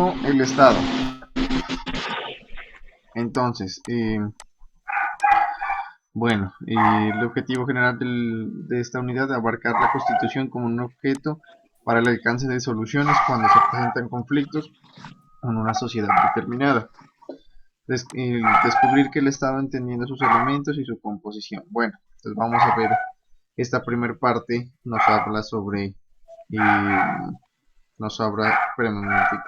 1. El Estado. Entonces, bueno, el objetivo general de esta unidad es abarcar la Constitución como un objeto para el alcance de soluciones cuando se presentan conflictos en una sociedad determinada. Descubrir que el Estado entendiendo sus elementos y su composición. Bueno, entonces vamos a ver esta primera parte. Nos habla sobre espérame un momentico.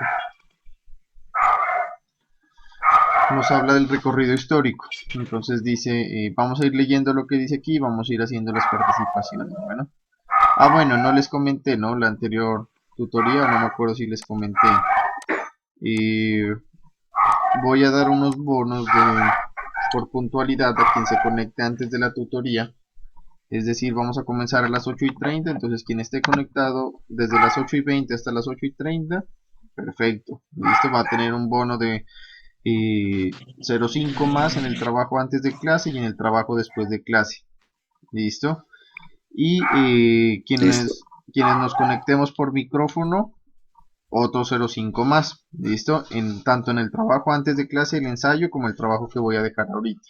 Nos habla del recorrido histórico. Entonces dice, vamos a ir leyendo lo que dice aquí y vamos a ir haciendo las participaciones. Bueno, bueno, no les comenté, ¿no? La anterior tutoría, no me acuerdo si les comenté. Voy a dar unos bonos por puntualidad a quien se conecte antes de la tutoría. Es decir, vamos a comenzar a las 8:30, entonces quien esté conectado desde las 8:20 hasta las 8:30, perfecto, listo, va a tener un bono de 0,5 más en el trabajo antes de clase y en el trabajo después de clase, listo. Y Listo. quienes nos conectemos por micrófono, otro 0,5 más, listo, tanto en el trabajo antes de clase, el ensayo, como el trabajo que voy a dejar ahorita.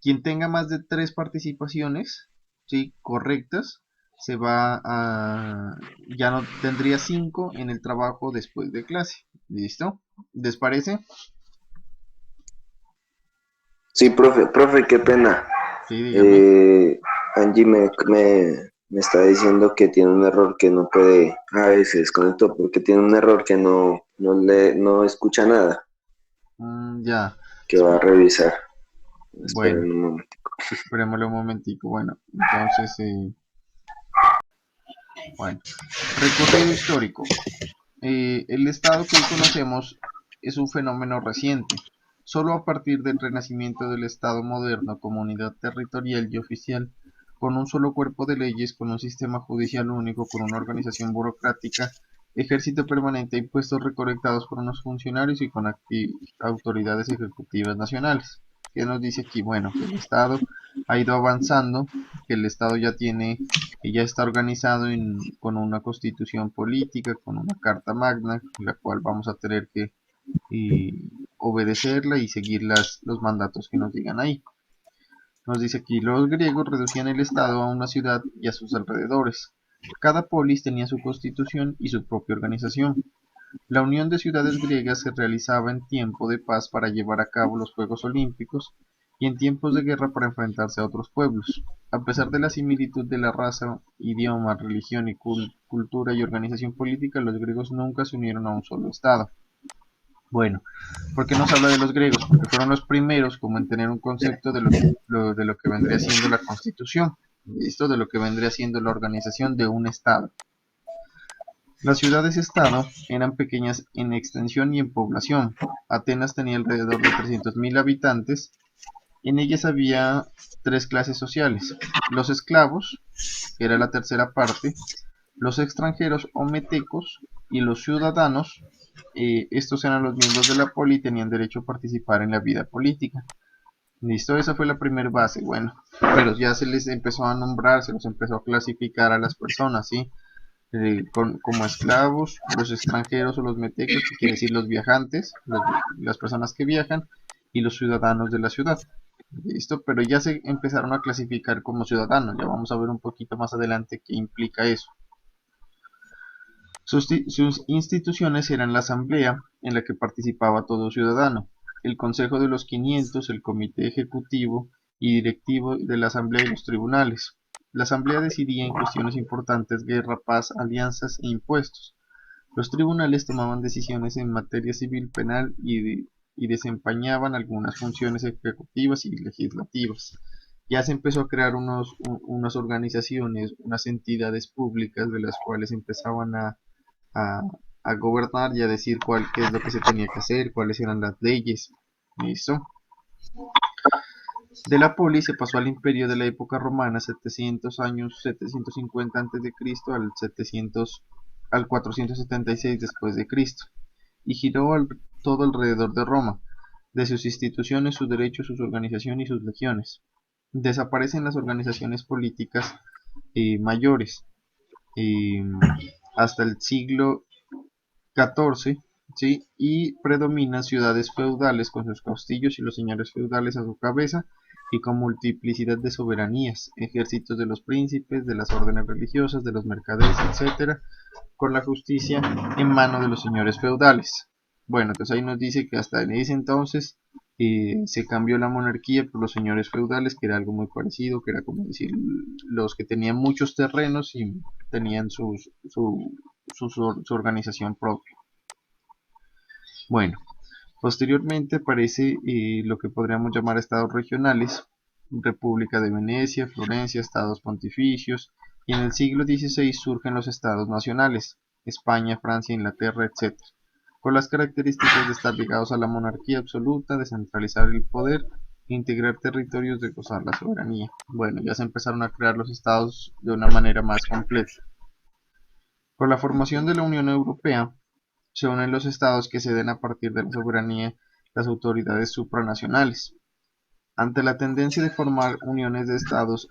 Quien tenga más de 3 participaciones, ¿sí?, correctas, se va a... ya no tendría 5 en el trabajo después de clase. ¿Listo? ¿Les parece? Sí, profe, qué pena. Sí, dígame. Eh, Angie me está diciendo que tiene un error que no puede, se desconectó porque tiene un error que no escucha nada, Ya. que va a revisar. Bueno, Esperen un momento. esperémosle un momentico. Bueno, entonces, bueno, recorrido histórico. El estado que hoy conocemos es un fenómeno reciente. Solo a partir del renacimiento del Estado moderno como unidad territorial y oficial, con un solo cuerpo de leyes, con un sistema judicial único, con una organización burocrática, ejército permanente y puestos recolectados por unos funcionarios y con autoridades ejecutivas nacionales. ¿Qué nos dice aquí? Bueno, que el Estado ha ido avanzando, que el Estado ya está organizado con una constitución política, con una carta magna, la cual vamos a tener que obedecerla y seguir los mandatos que nos digan ahí. Nos dice aquí, los griegos reducían el estado a una ciudad y a sus alrededores. Cada polis tenía su constitución y su propia organización. La unión de ciudades griegas se realizaba en tiempo de paz para llevar a cabo los Juegos Olímpicos y en tiempos de guerra para enfrentarse a otros pueblos. A pesar de la similitud de la raza, idioma, religión y cultura y organización política, los griegos nunca se unieron a un solo estado. Bueno, ¿por qué nos habla de los griegos? Porque fueron los primeros como en tener un concepto de lo que vendría siendo la constitución, ¿listo? De lo que vendría siendo la organización de un estado. Las ciudades-estado eran pequeñas en extensión y en población. Atenas tenía alrededor de 300.000 habitantes. En ellas había tres clases sociales: los esclavos, que era la tercera parte, los extranjeros o metecos, y los ciudadanos. Estos eran los miembros de la poli y tenían derecho a participar en la vida política. Listo, esa fue la primera base. Bueno, pero ya se les empezó a nombrar, se los empezó a clasificar a las personas, ¿sí? Como esclavos, los extranjeros o los metecos, que quiere decir los viajantes, las personas que viajan, y los ciudadanos de la ciudad. Listo, pero ya se empezaron a clasificar como ciudadanos. Ya vamos a ver un poquito más adelante qué implica eso. Sus instituciones eran la Asamblea, en la que participaba todo ciudadano, el Consejo de los 500, el Comité Ejecutivo y Directivo de la Asamblea y los tribunales. La Asamblea decidía en cuestiones importantes: guerra, paz, alianzas e impuestos. Los tribunales tomaban decisiones en materia civil, penal y desempeñaban algunas funciones ejecutivas y legislativas. Ya se empezó a crear unas organizaciones, unas entidades públicas de las cuales empezaban a, a gobernar y a decir qué es lo que se tenía que hacer, cuáles eran las leyes. ¿Listo? De la polis se pasó al imperio de la época romana, 700 años, 750 a.C. al 476 después de Cristo, y giró todo alrededor de Roma, de sus instituciones, sus derechos, su organización y sus legiones. Desaparecen las organizaciones políticas mayores, eh, hasta el siglo XIV, ¿sí? Y predominan ciudades feudales con sus castillos y los señores feudales a su cabeza y con multiplicidad de soberanías, ejércitos de los príncipes, de las órdenes religiosas, de los mercaderes, etcétera, con la justicia en manos de los señores feudales. Bueno, entonces ahí nos dice que hasta en ese entonces se cambió la monarquía por los señores feudales, que era algo muy parecido, que era como decir los que tenían muchos terrenos y tenían su organización propia. Bueno, posteriormente aparece lo que podríamos llamar estados regionales, República de Venecia, Florencia, estados pontificios, y en el siglo XVI surgen los estados nacionales, España, Francia, Inglaterra, etc., con las características de estar ligados a la monarquía absoluta, descentralizar el poder, integrar territorios, de gozar la soberanía. Bueno, ya se empezaron a crear los estados de una manera más completa. Con la formación de la Unión Europea, se unen los estados que ceden a partir de la soberanía las autoridades supranacionales. Ante la tendencia de formar uniones de estados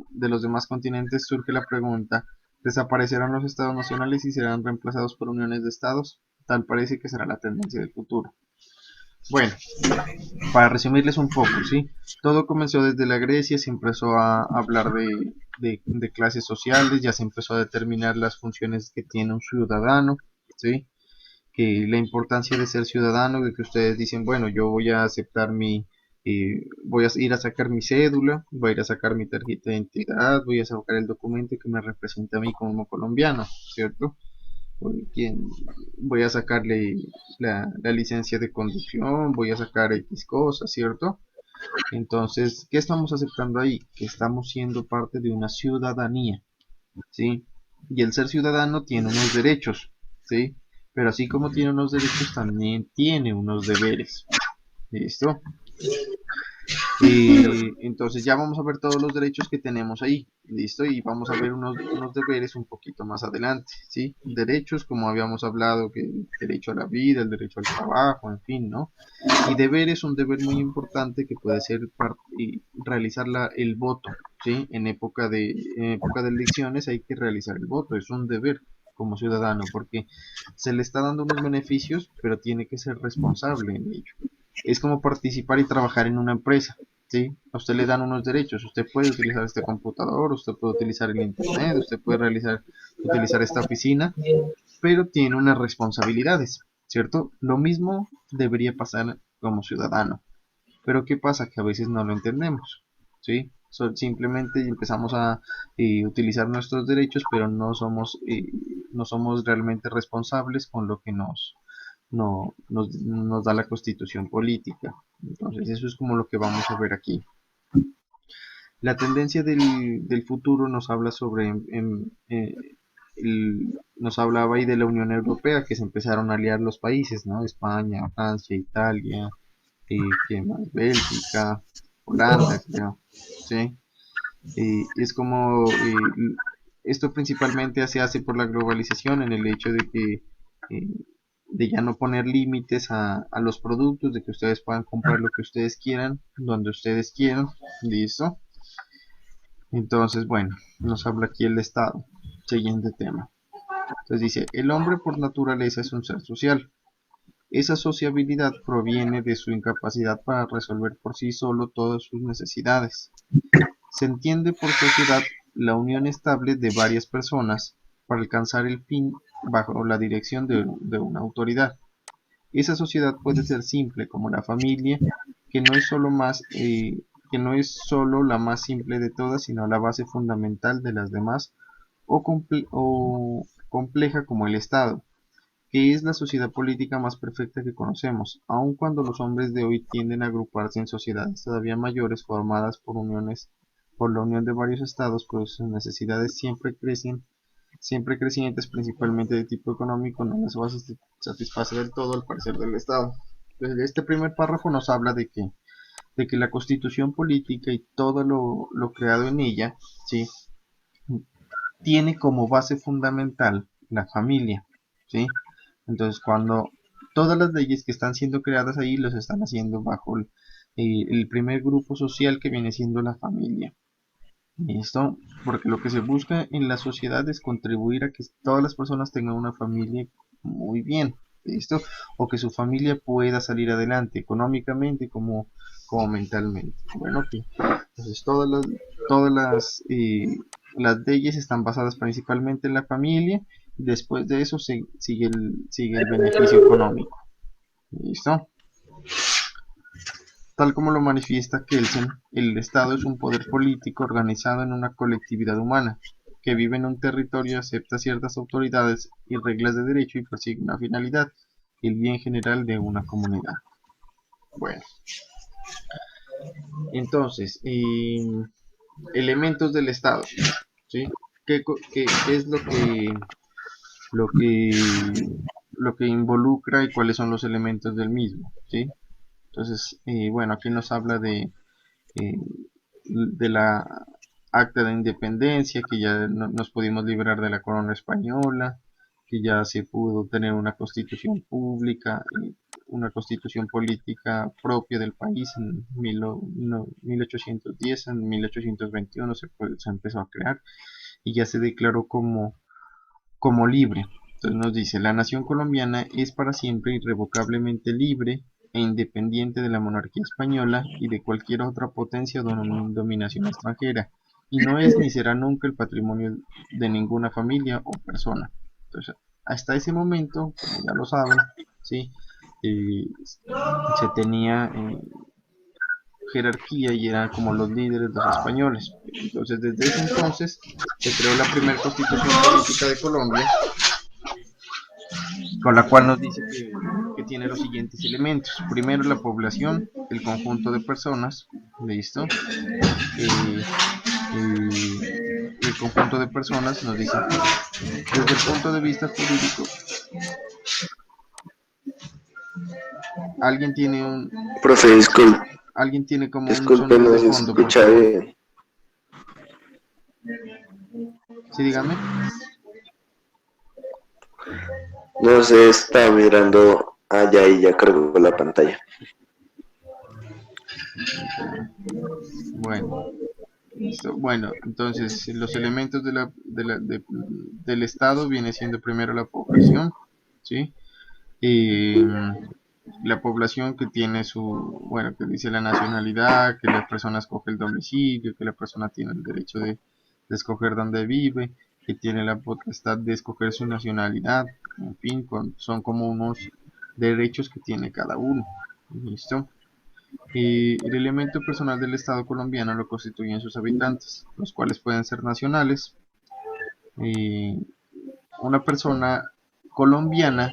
de los demás continentes surge la pregunta, ¿desaparecerán los estados nacionales y serán reemplazados por uniones de estados? Tal parece que será la tendencia del futuro. Bueno, para resumirles un poco, ¿sí? Todo comenzó desde la Grecia, se empezó a hablar de clases sociales, ya se empezó a determinar las funciones que tiene un ciudadano, ¿sí? Que la importancia de ser ciudadano, de que ustedes dicen, bueno, yo voy a aceptar voy a ir a sacar mi cédula, voy a ir a sacar mi tarjeta de identidad, voy a sacar el documento que me representa a mí como colombiano, ¿cierto? Voy a sacarle la licencia de conducción, voy a sacar X cosas, ¿cierto? Entonces, ¿qué estamos aceptando ahí? Que estamos siendo parte de una ciudadanía, ¿sí? Y el ser ciudadano tiene unos derechos, ¿sí? Pero así como tiene unos derechos, también tiene unos deberes. ¿Listo? Entonces ya vamos a ver todos los derechos que tenemos ahí. ¿Listo? Y vamos a ver unos deberes un poquito más adelante, ¿sí? Derechos, como habíamos hablado, que el derecho a la vida, el derecho al trabajo, en fin, ¿no? Y deber es un deber muy importante que puede ser realizar el voto, ¿sí? En época de elecciones hay que realizar el voto, es un deber como ciudadano, porque se le está dando unos beneficios, pero tiene que ser responsable en ello. Es como participar y trabajar en una empresa, ¿sí? A usted le dan unos derechos, usted puede utilizar este computador, usted puede utilizar el internet, usted puede utilizar esta oficina, pero tiene unas responsabilidades, ¿cierto? Lo mismo debería pasar como ciudadano, pero ¿qué pasa? Que a veces no lo entendemos, ¿sí? Simplemente empezamos a utilizar nuestros derechos, pero no somos realmente responsables con lo que nos da la constitución política. Entonces eso es como lo que vamos a ver aquí. La tendencia del futuro nos habla nos hablaba ahí de la Unión Europea, que se empezaron a aliar los países, ¿no? España, Francia, Italia, ¿qué más? Bélgica, Holanda, creo, ¿sí? Es como, esto principalmente se hace por la globalización, en el hecho de que, de ya no poner límites a los productos, de que ustedes puedan comprar lo que ustedes quieran, donde ustedes quieran, listo. Entonces, bueno, nos habla aquí el Estado. Siguiente tema. Entonces dice, el hombre por naturaleza es un ser social. Esa sociabilidad proviene de su incapacidad para resolver por sí solo todas sus necesidades. Se entiende por sociedad la unión estable de varias personas para alcanzar el fin bajo la dirección de una autoridad. Esa sociedad puede ser simple como la familia, que no es solo la más simple de todas, sino la base fundamental de las demás, o compleja como el Estado, que es la sociedad política más perfecta que conocemos, aun cuando los hombres de hoy tienden a agruparse en sociedades todavía mayores formadas por la unión de varios estados, pues sus necesidades siempre crecientes, principalmente de tipo económico, no las va a satisfacer del todo al parecer del Estado. Entonces, este primer párrafo nos habla de que la constitución política y todo lo creado en ella, ¿sí? Tiene como base fundamental la familia, ¿sí? Entonces, cuando todas las leyes que están siendo creadas ahí los están haciendo bajo el primer grupo social que viene siendo la familia. ¿Listo? Porque lo que se busca en la sociedad es contribuir a que todas las personas tengan una familia muy bien, ¿listo? O que su familia pueda salir adelante económicamente como mentalmente. Bueno, ok. Entonces las leyes están basadas principalmente en la familia y después de eso sigue el beneficio económico. ¿Listo? Tal como lo manifiesta Kelsen, el Estado es un poder político organizado en una colectividad humana, que vive en un territorio, acepta ciertas autoridades y reglas de derecho y persigue una finalidad, el bien general de una comunidad. Bueno, entonces, elementos del Estado, ¿sí? ¿Qué es lo que, lo que involucra y cuáles son los elementos del mismo, ¿sí? Entonces, bueno, aquí nos habla eh, de la acta de independencia, que ya nos pudimos librar de la corona española, que ya se pudo tener una constitución pública, una constitución política propia del país en 1810, en 1821 se empezó a crear y ya se declaró como libre. Entonces nos dice, la nación colombiana es para siempre irrevocablemente libre e independiente de la monarquía española y de cualquier otra potencia o dominación extranjera, y no es ni será nunca el patrimonio de ninguna familia o persona. Entonces, hasta ese momento, como ya lo saben, ¿sí? Se tenía jerarquía y eran como los líderes los españoles. Entonces, desde ese entonces se creó la primera constitución política de Colombia, con la cual nos dice que tiene los siguientes elementos. Primero, la población, el conjunto de personas, ¿listo? El conjunto de personas nos dice, desde el punto de vista jurídico, alguien tiene un, Profe, alguien tiene como un disculpe, sonido no de se fondo, por escucha favor. bien. Sí, dígame. No se está mirando allá y ya cargó la pantalla. Bueno, listo. Bueno, entonces los elementos del Estado viene siendo primero la población, ¿sí? Eh, la población que tiene bueno, que dice la nacionalidad, que la persona escoge el domicilio, que la persona tiene el derecho de escoger dónde vive, que tiene la potestad de escoger su nacionalidad, en fin, son como unos derechos que tiene cada uno. ¿Listo? El elemento personal del Estado colombiano lo constituyen sus habitantes, los cuales pueden ser nacionales. Eh, una persona colombiana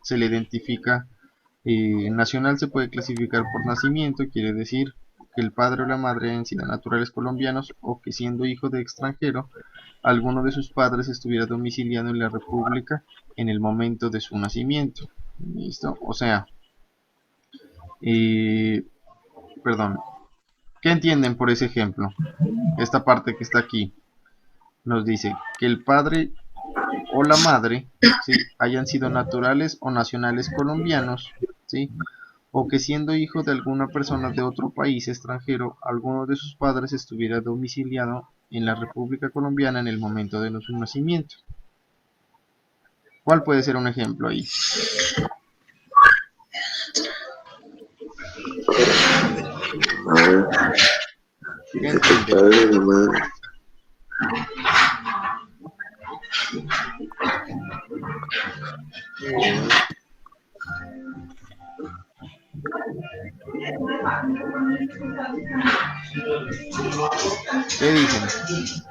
se le identifica, nacional se puede clasificar por nacimiento, quiere decir que el padre o la madre hayan sido naturales colombianos o que siendo hijo de extranjero, alguno de sus padres estuviera domiciliado en la República en el momento de su nacimiento. ¿Listo? O sea, eh, perdón, ¿qué entienden por ese ejemplo? Esta parte que está aquí nos dice que el padre o la madre, ¿sí? hayan sido naturales o nacionales colombianos, ¿sí? o que siendo hijo de alguna persona de otro país extranjero, alguno de sus padres estuviera domiciliado en la República Colombiana en el momento de su nacimiento. ¿Cuál puede ser un ejemplo ahí? A ver, ¿Qué dice que el entienden? padre y la madre. ¿Qué dicen?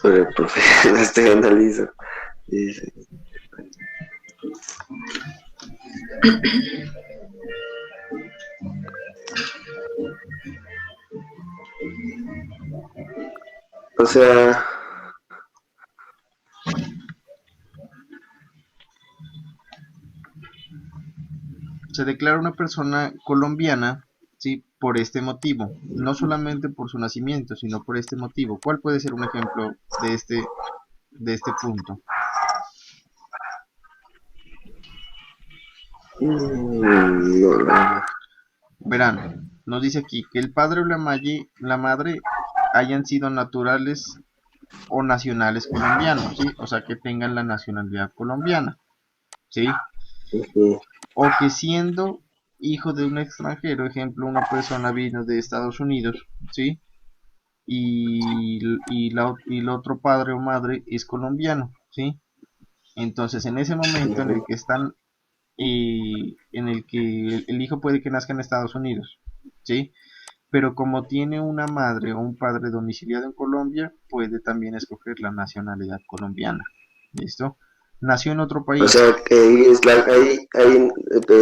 Pero el profe, este analiza. Dice, o sea, Se declara una persona colombiana, ¿sí? por este motivo, no solamente por su nacimiento, sino por este motivo. ¿Cuál puede ser un ejemplo de este punto? no. Verán, nos dice aquí que el padre o la madre hayan sido naturales o nacionales colombianos, ¿sí? O sea, que tengan la nacionalidad colombiana, ¿sí? Ujú. O que siendo hijo de un extranjero, ejemplo, una persona vino de Estados Unidos, ¿sí? Y el otro padre o madre es colombiano, ¿sí? Entonces, en ese momento en el que están, en el que el hijo puede que nazca en Estados Unidos, ¿sí? Pero como tiene una madre o un padre domiciliado en Colombia, puede también escoger la nacionalidad colombiana. ¿Listo? Nació en otro O país. sea, que ahí,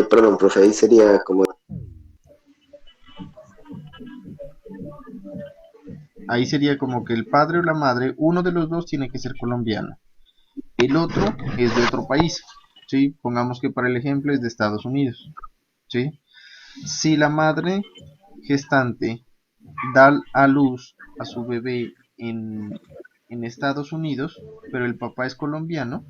perdón, profe, ahí sería como, Ahí sería como que el padre o la madre, uno de los dos tiene que ser colombiano. El otro es de otro país. ¿Sí? Pongamos que para el ejemplo es de Estados Unidos. ¿Sí? Si la madre gestante da a luz a su bebé en Estados Unidos, pero el papá es colombiano,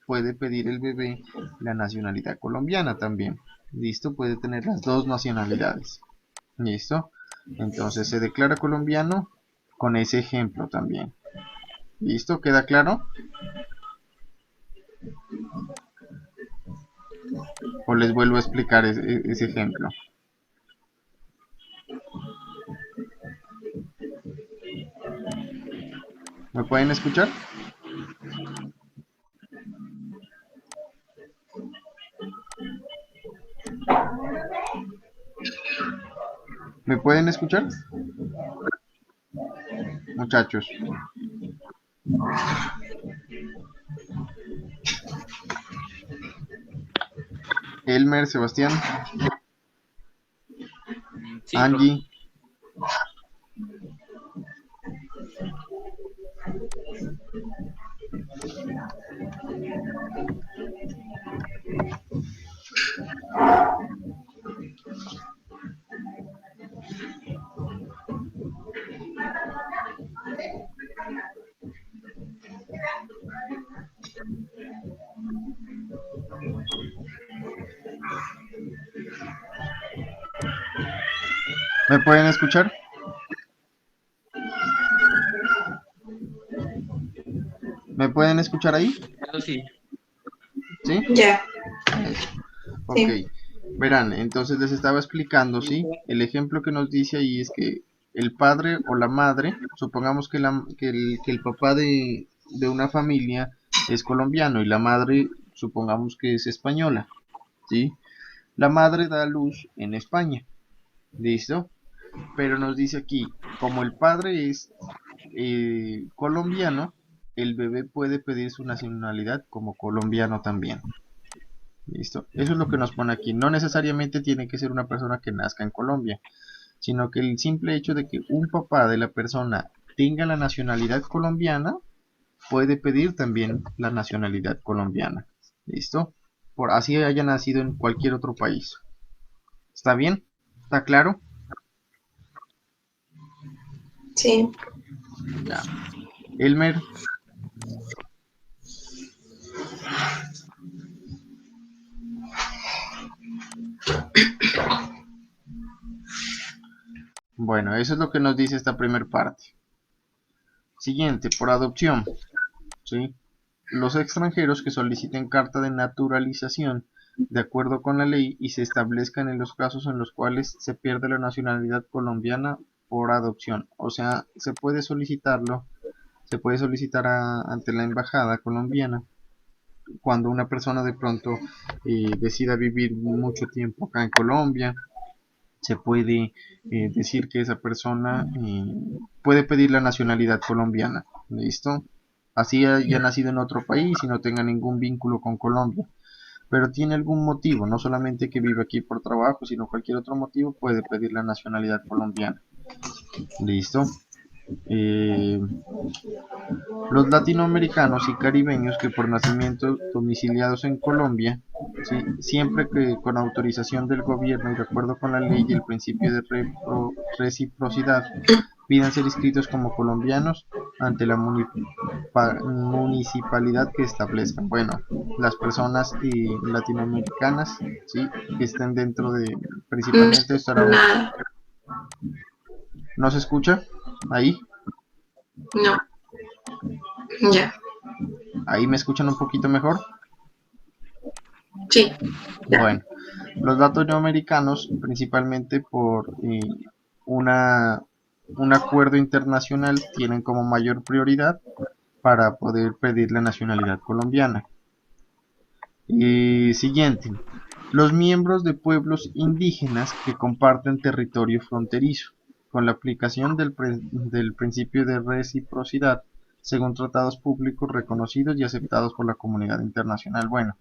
puede pedir el bebé la nacionalidad colombiana también. ¿Listo? Puede tener las dos nacionalidades. ¿Listo? Entonces se declara colombiano con ese ejemplo también. ¿Listo? ¿Queda claro? O les vuelvo a explicar ese ejemplo. ¿Me pueden escuchar? ¿Me pueden escuchar? Muchachos. Elmer, Sebastián, Sí, profe. Angie. ¿Me pueden escuchar? ¿Me pueden escuchar ahí? Eso sí. ¿Sí? Ya, Eso. Ok. sí. Verán, entonces les estaba explicando, ¿sí? El ejemplo que nos dice ahí es que el padre o la madre, supongamos que el papá de una familia es colombiano y la madre, supongamos que es española, ¿sí? La madre da a luz en España, ¿listo? Pero nos dice aquí, como el padre es colombiano, el bebé puede pedir su nacionalidad como colombiano también. ¿Listo? Eso es lo que nos pone aquí. No necesariamente tiene que ser una persona que nazca en Colombia, sino que el simple hecho de que un papá de la persona tenga la nacionalidad colombiana, puede pedir también la nacionalidad colombiana. ¿Listo? Por así haya nacido en cualquier otro país. ¿Está bien? ¿Está claro? Sí. Ya. Elmer, bueno, eso es lo que nos dice esta primera parte. Siguiente, por adopción. ¿Sí? Los extranjeros que soliciten carta de naturalización de acuerdo con la ley y se establezcan en los casos en los cuales se pierde la nacionalidad colombiana por adopción. O sea, se puede solicitar ante la embajada colombiana cuando una persona de pronto decida vivir mucho tiempo acá en Colombia. Se puede decir que esa persona puede pedir la nacionalidad colombiana. ¿Listo? Así haya nacido en otro país y no tenga ningún vínculo con Colombia. Pero tiene algún motivo, no solamente que vive aquí por trabajo, sino cualquier otro motivo, puede pedir la nacionalidad colombiana. ¿Listo? Eh, los latinoamericanos y caribeños que por nacimiento domiciliados en Colombia, ¿sí? Siempre que con autorización del gobierno y de acuerdo con la ley y el principio de reciprocidad, pidan ser inscritos como colombianos ante la municipalidad que establezcan. Bueno, las personas latinoamericanas, ¿sí? Que estén dentro de, principalmente estarán, Nada. ¿no se escucha? Ahí, No. Ya, ¿Ahí me escuchan un poquito mejor? sí, ya. Bueno, los datos no americanos, principalmente por una, un acuerdo internacional, tienen como mayor prioridad para poder pedir la nacionalidad colombiana. Siguiente. Los miembros de pueblos indígenas que comparten territorio fronterizo, con la aplicación del principio de reciprocidad, según tratados públicos reconocidos y aceptados por la comunidad internacional. Bueno,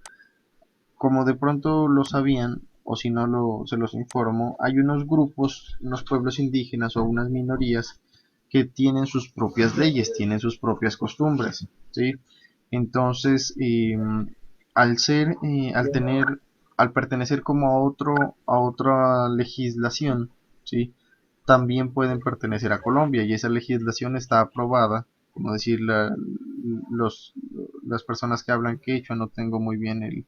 como de pronto lo sabían, o si no se los informo, hay unos grupos, unos pueblos indígenas o unas minorías que tienen sus propias leyes, tienen sus propias costumbres, ¿sí? Entonces, al pertenecer como a otra legislación, ¿sí? También pueden pertenecer a Colombia y esa legislación está aprobada, como decir, los, las personas que hablan quechua, no tengo muy bien el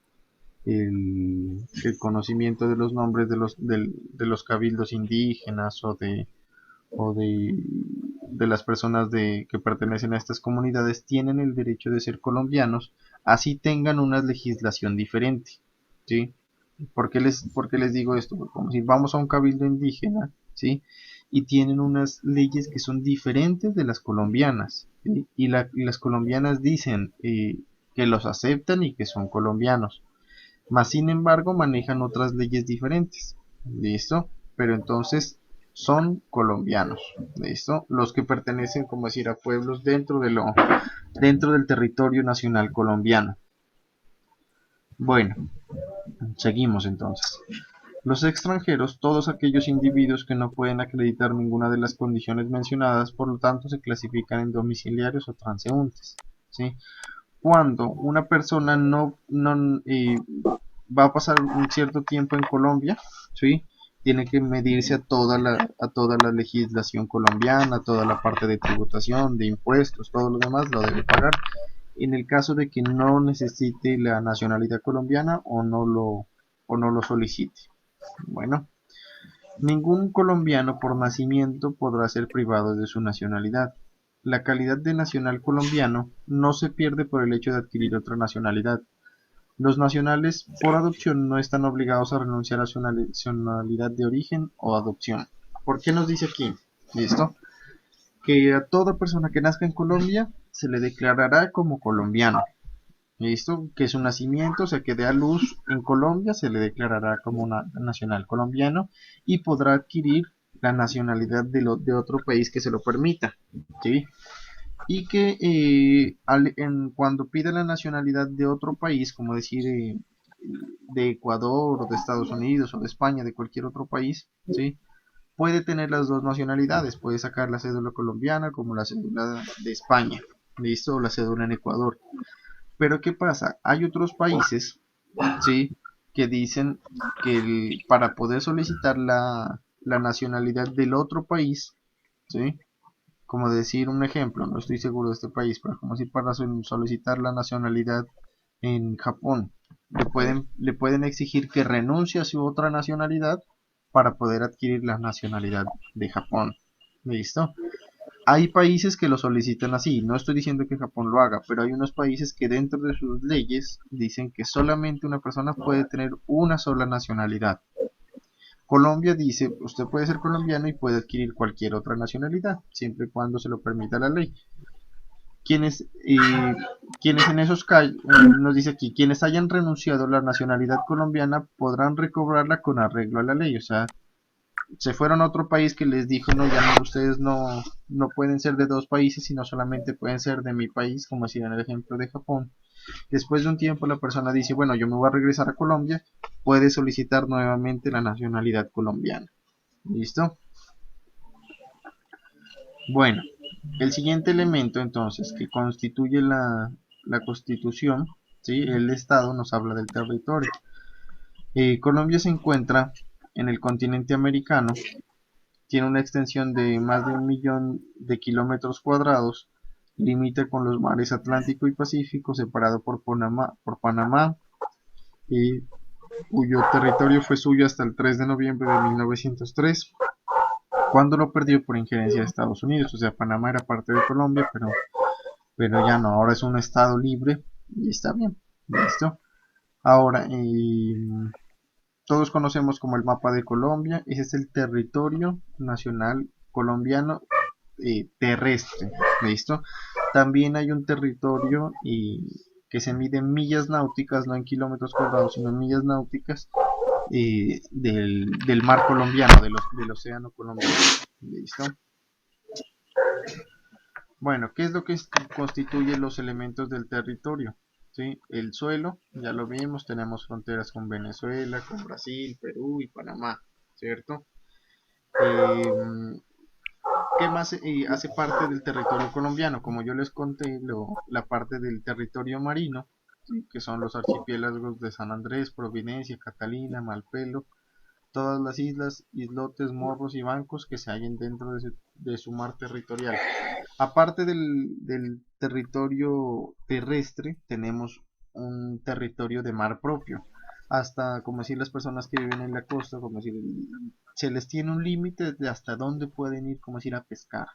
conocimiento de los nombres de los cabildos indígenas o de las personas que pertenecen a estas comunidades tienen el derecho de ser colombianos, así tengan una legislación diferente, ¿sí? ¿Por qué les digo esto? Porque como si vamos a un cabildo indígena, ¿sí? Y tienen unas leyes que son diferentes de las colombianas, ¿sí? Y las colombianas dicen que los aceptan y que son colombianos, mas sin embargo manejan otras leyes diferentes, ¿listo? Pero entonces son colombianos, ¿listo? Los que pertenecen, como decir, a pueblos dentro del territorio nacional colombiano. Bueno, seguimos entonces. Los extranjeros, todos aquellos individuos que no pueden acreditar ninguna de las condiciones mencionadas, por lo tanto se clasifican en domiciliarios o transeúntes, ¿sí? Cuando una persona no va a pasar un cierto tiempo en Colombia, ¿sí? Tiene que medirse a toda la legislación colombiana, toda la parte de tributación, de impuestos, todo lo demás lo debe pagar. En el caso de que no necesite la nacionalidad colombiana o no lo solicite. Bueno, ningún colombiano por nacimiento podrá ser privado de su nacionalidad. La calidad de nacional colombiano no se pierde por el hecho de adquirir otra nacionalidad. Los nacionales por adopción no están obligados a renunciar a su nacionalidad de origen o adopción. ¿Por qué nos dice aquí? ¿Listo? Que a toda persona que nazca en Colombia se le declarará como colombiano. ¿Listo? Que su nacimiento, o sea, que dé a luz en Colombia, se le declarará como nacional colombiano y podrá adquirir la nacionalidad de otro país que se lo permita. ¿Sí? Y que cuando pida la nacionalidad de otro país, como decir de Ecuador o de Estados Unidos o de España, de cualquier otro país, ¿sí? Puede tener las dos nacionalidades, puede sacar la cédula colombiana como la cédula de España, ¿listo? O la cédula en Ecuador. Pero ¿qué pasa? Hay otros países, ¿sí? Que dicen que para poder solicitar la nacionalidad del otro país, ¿sí? Como decir un ejemplo, no estoy seguro de este país, pero como si para solicitar la nacionalidad en Japón, le pueden exigir que renuncie a su otra nacionalidad para poder adquirir la nacionalidad de Japón. ¿Listo? Hay países que lo solicitan así, no estoy diciendo que Japón lo haga, pero hay unos países que dentro de sus leyes dicen que solamente una persona puede tener una sola nacionalidad. Colombia dice, usted puede ser colombiano y puede adquirir cualquier otra nacionalidad, siempre y cuando se lo permita la ley. Quienes, quienes en esos casos, nos dice aquí, quienes hayan renunciado a la nacionalidad colombiana podrán recobrarla con arreglo a la ley, o sea, se fueron a otro país que les dijo, no, ya no, ustedes no pueden ser de dos países, sino solamente pueden ser de mi país, como decía en el ejemplo de Japón. Después de un tiempo la persona dice, bueno, yo me voy a regresar a Colombia, puede solicitar nuevamente la nacionalidad colombiana. ¿Listo? Bueno, el siguiente elemento entonces que constituye la constitución, ¿sí? El Estado nos habla del territorio. Colombia se encuentra en el continente americano, tiene una extensión de más de 1 millón de kilómetros cuadrados, limita con los mares Atlántico y Pacífico, separado por Panamá, cuyo territorio fue suyo hasta el 3 de noviembre de 1903, cuando lo perdió por injerencia de Estados Unidos. O sea, Panamá era parte de Colombia, pero pero ya no, ahora es un estado libre y está bien, listo. Ahora, todos conocemos como el mapa de Colombia, ese es el territorio nacional colombiano terrestre, ¿listo? También hay un territorio que se mide en millas náuticas, no en kilómetros cuadrados, sino en millas náuticas del mar colombiano, del océano colombiano, ¿listo? Bueno, ¿qué es lo que constituye los elementos del territorio? ¿Sí? El suelo, ya lo vimos, tenemos fronteras con Venezuela, con Brasil, Perú y Panamá, ¿cierto? Eh, ¿Qué más hace parte del territorio colombiano? Como yo les conté, la parte del territorio marino, ¿sí? Que son los archipiélagos de San Andrés, Providencia, Catalina, Malpelo, todas las islas, islotes, morros y bancos que se hallen dentro de su mar territorial. Aparte del territorio terrestre, tenemos un territorio de mar propio. Hasta, como decir, las personas que viven en la costa, como decir, se les tiene un límite de hasta dónde pueden ir, como decir, a pescar.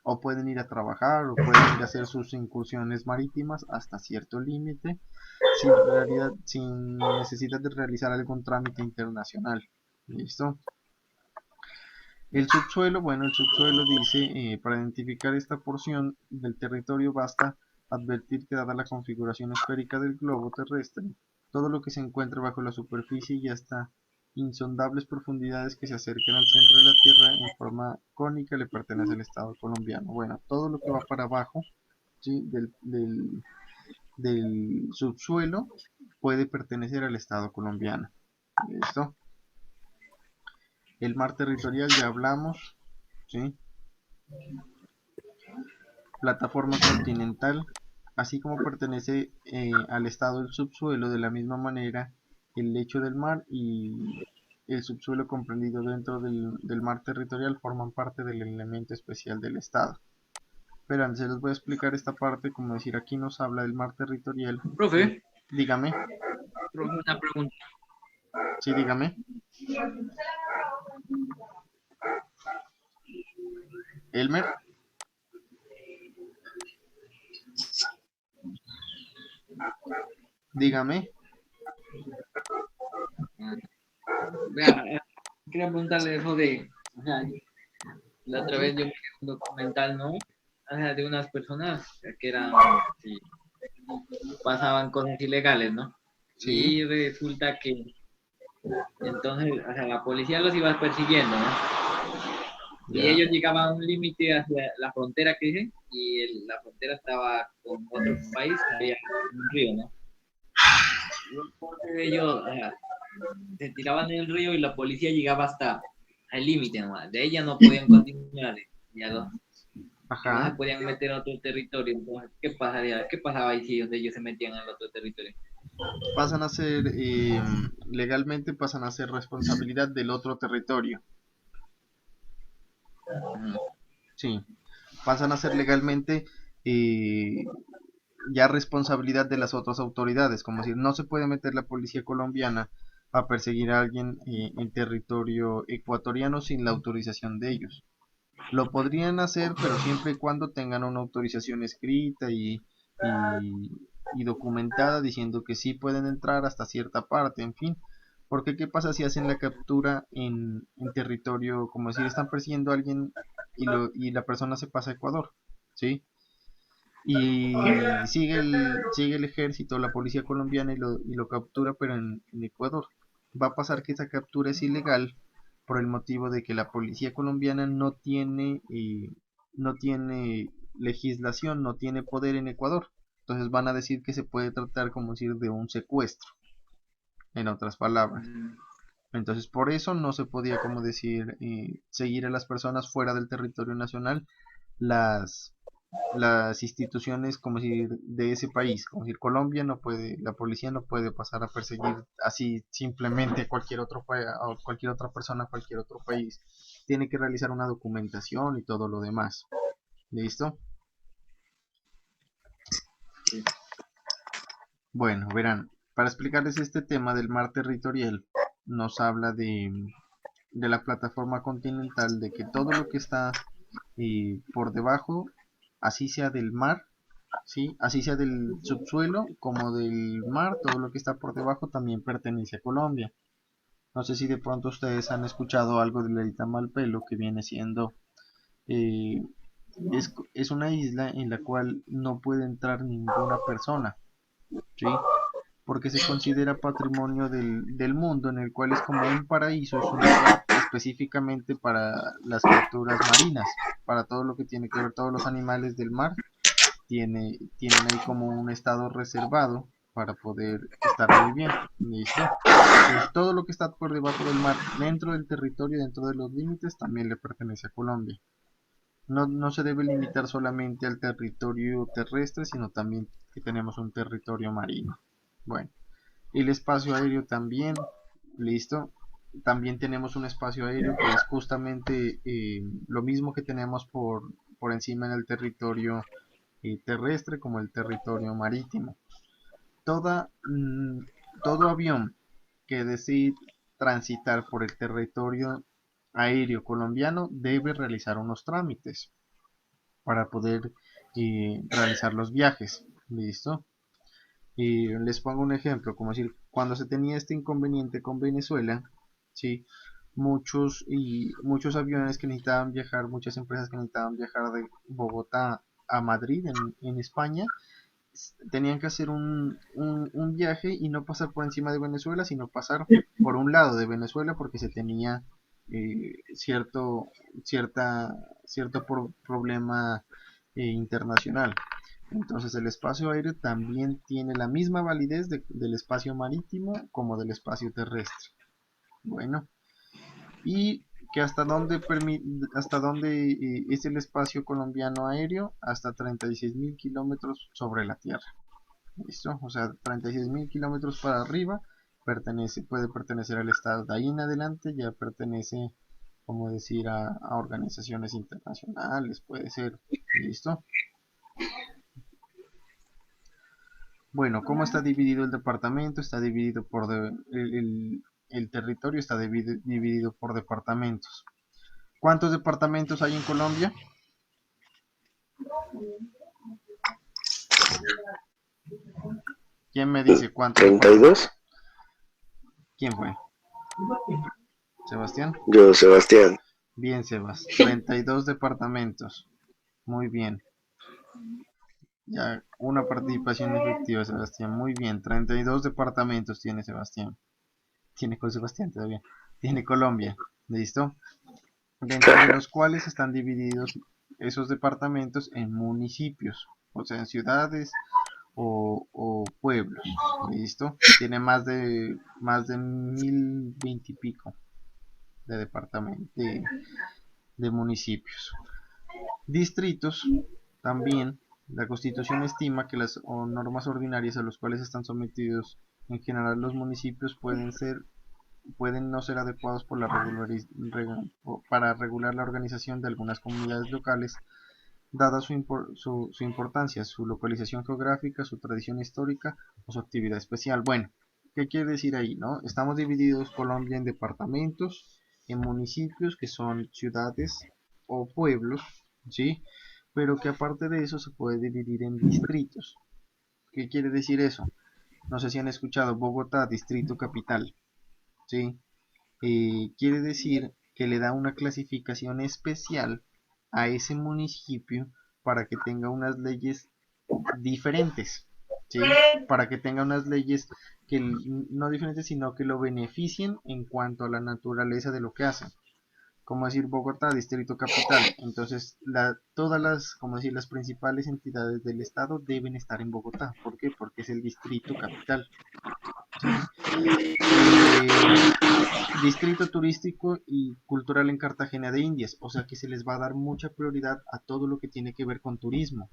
O pueden ir a trabajar, o pueden ir a hacer sus incursiones marítimas hasta cierto límite, sin necesidad de realizar algún trámite internacional. ¿Listo? El subsuelo, bueno, el subsuelo dice, para identificar esta porción del territorio basta advertir que dada la configuración esférica del globo terrestre, todo lo que se encuentra bajo la superficie y hasta insondables profundidades que se acercan al centro de la Tierra en forma cónica le pertenece al Estado colombiano. Bueno, todo lo que va para abajo, ¿sí? Del subsuelo puede pertenecer al Estado colombiano. ¿Listo? El mar territorial ya hablamos, ¿sí? Plataforma continental, así como pertenece al estado del subsuelo, de la misma manera el lecho del mar y el subsuelo comprendido dentro del mar territorial forman parte del elemento especial del estado. Pero antes les voy a explicar esta parte, como decir, aquí nos habla del mar territorial. Profe, Dígame, profe, una pregunta. sí, dígame. Elmer, dígame. Vea, quería preguntarle eso de, o sea, la otra vez yo vi un documental, ¿no? O sea, de unas personas que eran, sí, pasaban cosas ilegales, ¿no? Sí, Y resulta que entonces, o sea, la policía los iba persiguiendo, ¿no? Y ya, ellos llegaban a un límite hacia la frontera que dicen, y la frontera estaba con otro país, había un río, ¿no? Y entonces ellos, o sea, se tiraban en el río y la policía llegaba hasta el límite nomás. De ella no podían continuar. Y no se ajá. podían meter a otro territorio. Entonces, ¿qué pasaría? ¿Qué pasaba ahí si donde ellos se metían al otro territorio? Pasan a ser, legalmente pasan a ser responsabilidad del otro territorio. Ujú. Sí, pasan a ser legalmente eh, ya responsabilidad de las otras autoridades, como decir, no se puede meter la policía colombiana a perseguir a alguien en territorio ecuatoriano sin la autorización de ellos. Lo podrían hacer, pero siempre y cuando tengan una autorización escrita y documentada diciendo que sí pueden entrar hasta cierta parte, en fin. Porque ¿qué pasa si hacen la captura en territorio, como decir, están persiguiendo a alguien y la persona se pasa a Ecuador? ¿Sí? Y sigue el ejército, la policía colombiana y lo captura, pero en Ecuador. Va a pasar que esa captura es ilegal por el motivo de que la policía colombiana no tiene legislación, no tiene poder en Ecuador. Entonces van a decir que se puede tratar como decir de un secuestro, en otras palabras. Mm. Entonces por eso no se podía como decir seguir a las personas fuera del territorio nacional las las instituciones como decir de ese país, como decir Colombia no puede, la policía no puede pasar a perseguir así simplemente a cualquier a cualquier otra persona, a cualquier otro país. Tiene que realizar una documentación y todo lo demás. ¿Listo? Sí. Bueno, verán, para explicarles este tema del mar territorial, nos habla de la plataforma continental, de que todo lo que está por debajo, así sea del mar, ¿sí? Así sea del subsuelo como del mar, todo lo que está por debajo también pertenece a Colombia. No sé si de pronto ustedes han escuchado algo de la isla Malpelo, que viene siendo, eh, es una isla en la cual no puede entrar ninguna persona, ¿sí? Porque se considera patrimonio del mundo, en el cual es como un paraíso, es un lugar específicamente para las criaturas marinas, para todo lo que tiene que ver, todos los animales del mar, tienen ahí como un estado reservado para poder estar muy bien, ¿listo? Entonces, todo lo que está por debajo del mar, dentro del territorio, dentro de los límites, también le pertenece a Colombia. No se debe limitar solamente al territorio terrestre, sino también que tenemos un territorio marino. Bueno, el espacio aéreo también, listo. También tenemos un espacio aéreo que es justamente lo mismo que tenemos por encima en el territorio terrestre como el territorio marítimo. Toda, mm, Todo avión que desee transitar por el territorio aéreo colombiano debe realizar unos trámites para poder realizar los viajes. ¿Listo? Y les pongo un ejemplo, como decir, cuando se tenía este inconveniente con Venezuela, ¿sí? Muchos aviones que necesitaban viajar, muchas empresas que necesitaban viajar de Bogotá a Madrid en España, tenían que hacer un viaje y no pasar por encima de Venezuela, sino pasar por un lado de Venezuela porque se tenía cierto, problema internacional. Entonces el espacio aéreo también tiene la misma validez del espacio marítimo como del espacio terrestre. Bueno, y que hasta dónde es el espacio colombiano aéreo, hasta 36.000 kilómetros sobre la Tierra. ¿Listo? O sea, 36.000 kilómetros para arriba puede pertenecer al Estado. De ahí en adelante ya pertenece, como decir, a organizaciones internacionales, puede ser. ¿Listo? Bueno, ¿cómo está dividido el departamento? Está dividido el territorio está dividido por departamentos. ¿Cuántos departamentos hay en Colombia? ¿Quién me dice cuántos departamentos? 32. ¿Quién fue? ¿Sebastián? Yo, Sebastián. Bien, Sebas. 32 departamentos. Muy bien. Ya, una participación efectiva, Sebastián. Muy bien. 32 departamentos tiene Sebastián. Tiene con Sebastián todavía. Tiene Colombia. ¿Listo? Dentro de los cuales están divididos esos departamentos en municipios, o sea, en ciudades o pueblos. ¿Listo? Tiene más de 1020 y pico de departamentos, de municipios. Distritos también. La Constitución estima que las normas ordinarias a las cuales están sometidos en general los municipios pueden no ser adecuados para regular la organización de algunas comunidades locales, dada su importancia, su localización geográfica, su tradición histórica o su actividad especial. Bueno, ¿qué quiere decir ahí, no? Estamos divididos Colombia en departamentos, en municipios que son ciudades o pueblos, ¿sí? Pero que aparte de eso se puede dividir en distritos. ¿Qué quiere decir eso? No sé si han escuchado Bogotá, distrito capital, ¿sí? Quiere decir que le da una clasificación especial a ese municipio para que tenga unas leyes diferentes, ¿sí? Para que tenga unas leyes que no diferentes, sino que lo beneficien en cuanto a la naturaleza de lo que hacen. Como decir Bogotá, distrito capital. Entonces, como decir, las principales entidades del estado deben estar en Bogotá. ¿Por qué? Porque es el distrito capital. ¿Sí? Distrito turístico y cultural en Cartagena de Indias, o sea que se les va a dar mucha prioridad a todo lo que tiene que ver con turismo,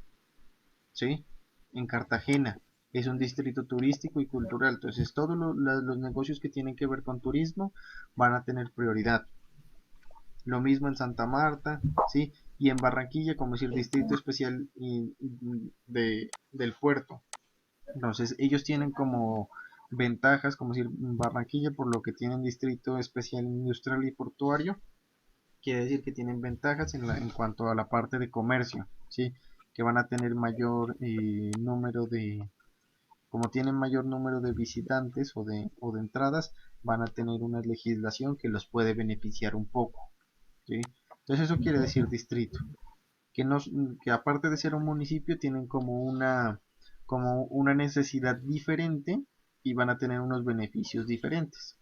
¿sí? En Cartagena es un distrito turístico y cultural, entonces todos los negocios que tienen que ver con turismo van a tener prioridad. Lo mismo en Santa Marta, ¿sí? Y en Barranquilla, como decir, distrito especial del puerto. Entonces ellos tienen como ventajas, como decir Barranquilla, por lo que tienen distrito especial industrial y portuario, quiere decir que tienen ventajas en cuanto a la parte de comercio, ¿sí? que van a tener mayor número de, como tienen mayor número de visitantes o de entradas, van a tener una legislación que los puede beneficiar un poco, ¿sí? Entonces eso quiere decir distrito, que, no, que aparte de ser un municipio tienen como una necesidad diferente y van a tener unos beneficios diferentes.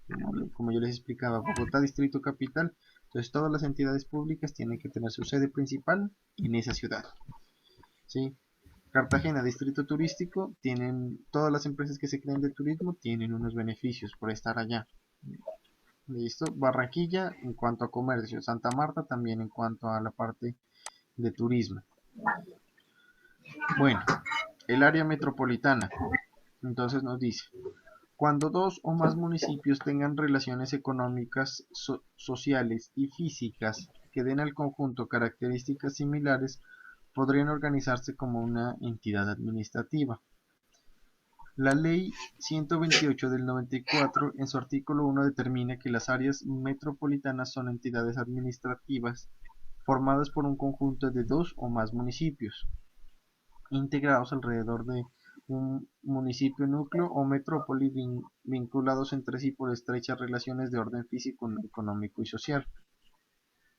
Como yo les explicaba, Bogotá Distrito Capital, entonces todas las entidades públicas tienen que tener su sede principal en esa ciudad, ¿sí? Cartagena, distrito turístico, tienen todas las empresas que se creen de turismo tienen unos beneficios por estar allá. Listo. Barranquilla en cuanto a comercio, Santa Marta también en cuanto a la parte de turismo. Bueno, el área metropolitana. Entonces nos dice, cuando dos o más municipios tengan relaciones económicas, sociales y físicas que den al conjunto características similares, podrían organizarse como una entidad administrativa. La Ley 128 del 94, en su artículo 1, determina que las áreas metropolitanas son entidades administrativas formadas por un conjunto de dos o más municipios, integrados alrededor de un municipio núcleo o metrópoli vinculados entre sí por estrechas relaciones de orden físico, económico y social.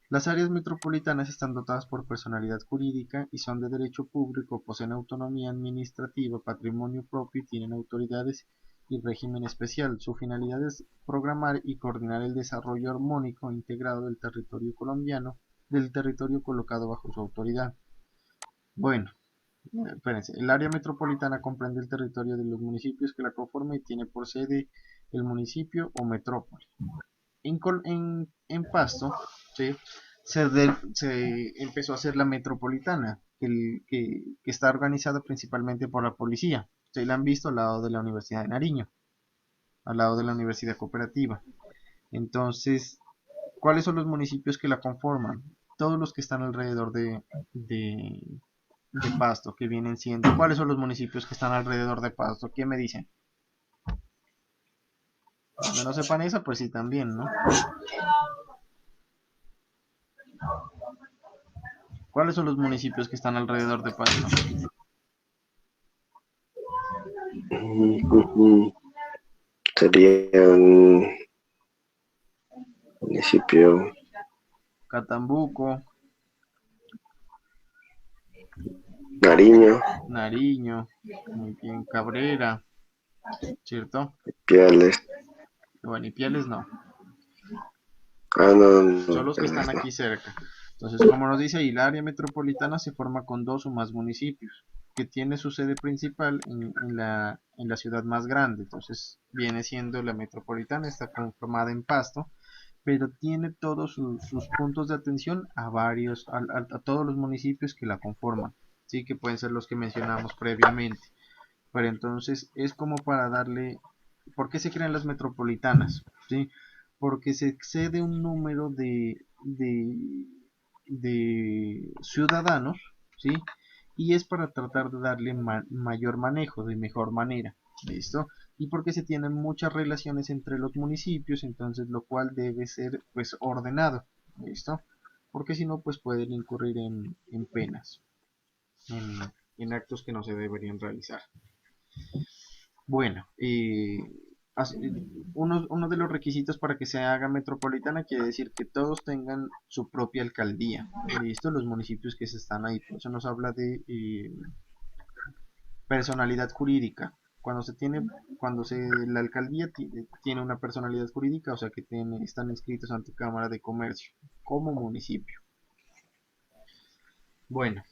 Las áreas metropolitanas están dotadas por personalidad jurídica y son de derecho público, poseen autonomía administrativa, patrimonio propio y tienen autoridades y régimen especial. Su finalidad es programar y coordinar el desarrollo armónico e integrado del territorio colombiano, del territorio colocado bajo su autoridad. Bueno, espérense, el área metropolitana comprende el territorio de los municipios que la conforman y tiene por sede el municipio o metrópoli. En Pasto, ¿sí? se empezó a hacer la metropolitana, que está organizada principalmente por la policía. Ustedes la han visto al lado de la Universidad de Nariño, al lado de la Universidad Cooperativa. Entonces, ¿cuáles son los municipios que la conforman? Todos los que están alrededor de Pasto, que vienen siendo. ¿Cuáles son los municipios que están alrededor de Pasto? ¿Quién me dicen? Cuando no sepan esa, pues sí también, ¿no? ¿Cuáles son los municipios que están alrededor de Pasto? Sería un municipio. Catambuco, Nariño, Nariño, muy bien, Cabrera, ¿cierto? Piales. Bueno, y Pieles no, No, son no, los que están Piales no. aquí cerca. Entonces, como nos dice ahí, el área metropolitana se forma con dos o más municipios, que tiene su sede principal en la ciudad más grande. Entonces, viene siendo la metropolitana, está conformada en Pasto, pero tiene todos sus puntos de atención a a todos los municipios que la conforman, sí, que pueden ser los que mencionamos previamente. Pero entonces es como para darle, ¿por qué se crean las metropolitanas? ¿Sí? Porque se excede un número de ciudadanos, ¿sí? Y es para tratar de darle mayor manejo, de mejor manera, ¿listo? Y porque se tienen muchas relaciones entre los municipios, entonces lo cual debe ser pues ordenado, ¿listo? Porque si no pues pueden incurrir en penas, en, en actos que no se deberían realizar. Bueno, uno de los requisitos para que se haga metropolitana quiere decir que todos tengan su propia alcaldía. ¿Listo? Los municipios que se están ahí. Por eso nos habla de personalidad jurídica. La alcaldía tiene una personalidad jurídica, o sea que están inscritos ante Cámara de Comercio como municipio. Bueno,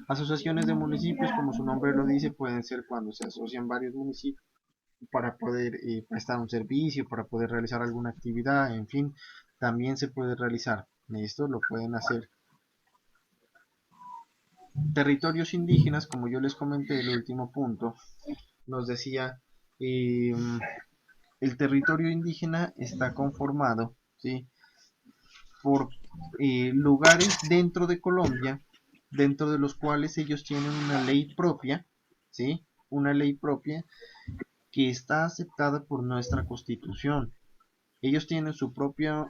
asociaciones de municipios, como su nombre lo dice, pueden ser cuando se asocian varios municipios para poder prestar un servicio, para poder realizar alguna actividad, en fin, también se puede realizar. Esto lo pueden hacer. Territorios indígenas, como yo les comenté, el último punto, nos decía, eh, el territorio indígena está conformado, ¿sí? por lugares dentro de Colombia, dentro de los cuales ellos tienen una ley propia, ¿sí? Una ley propia que está aceptada por nuestra Constitución. Ellos tienen sus propias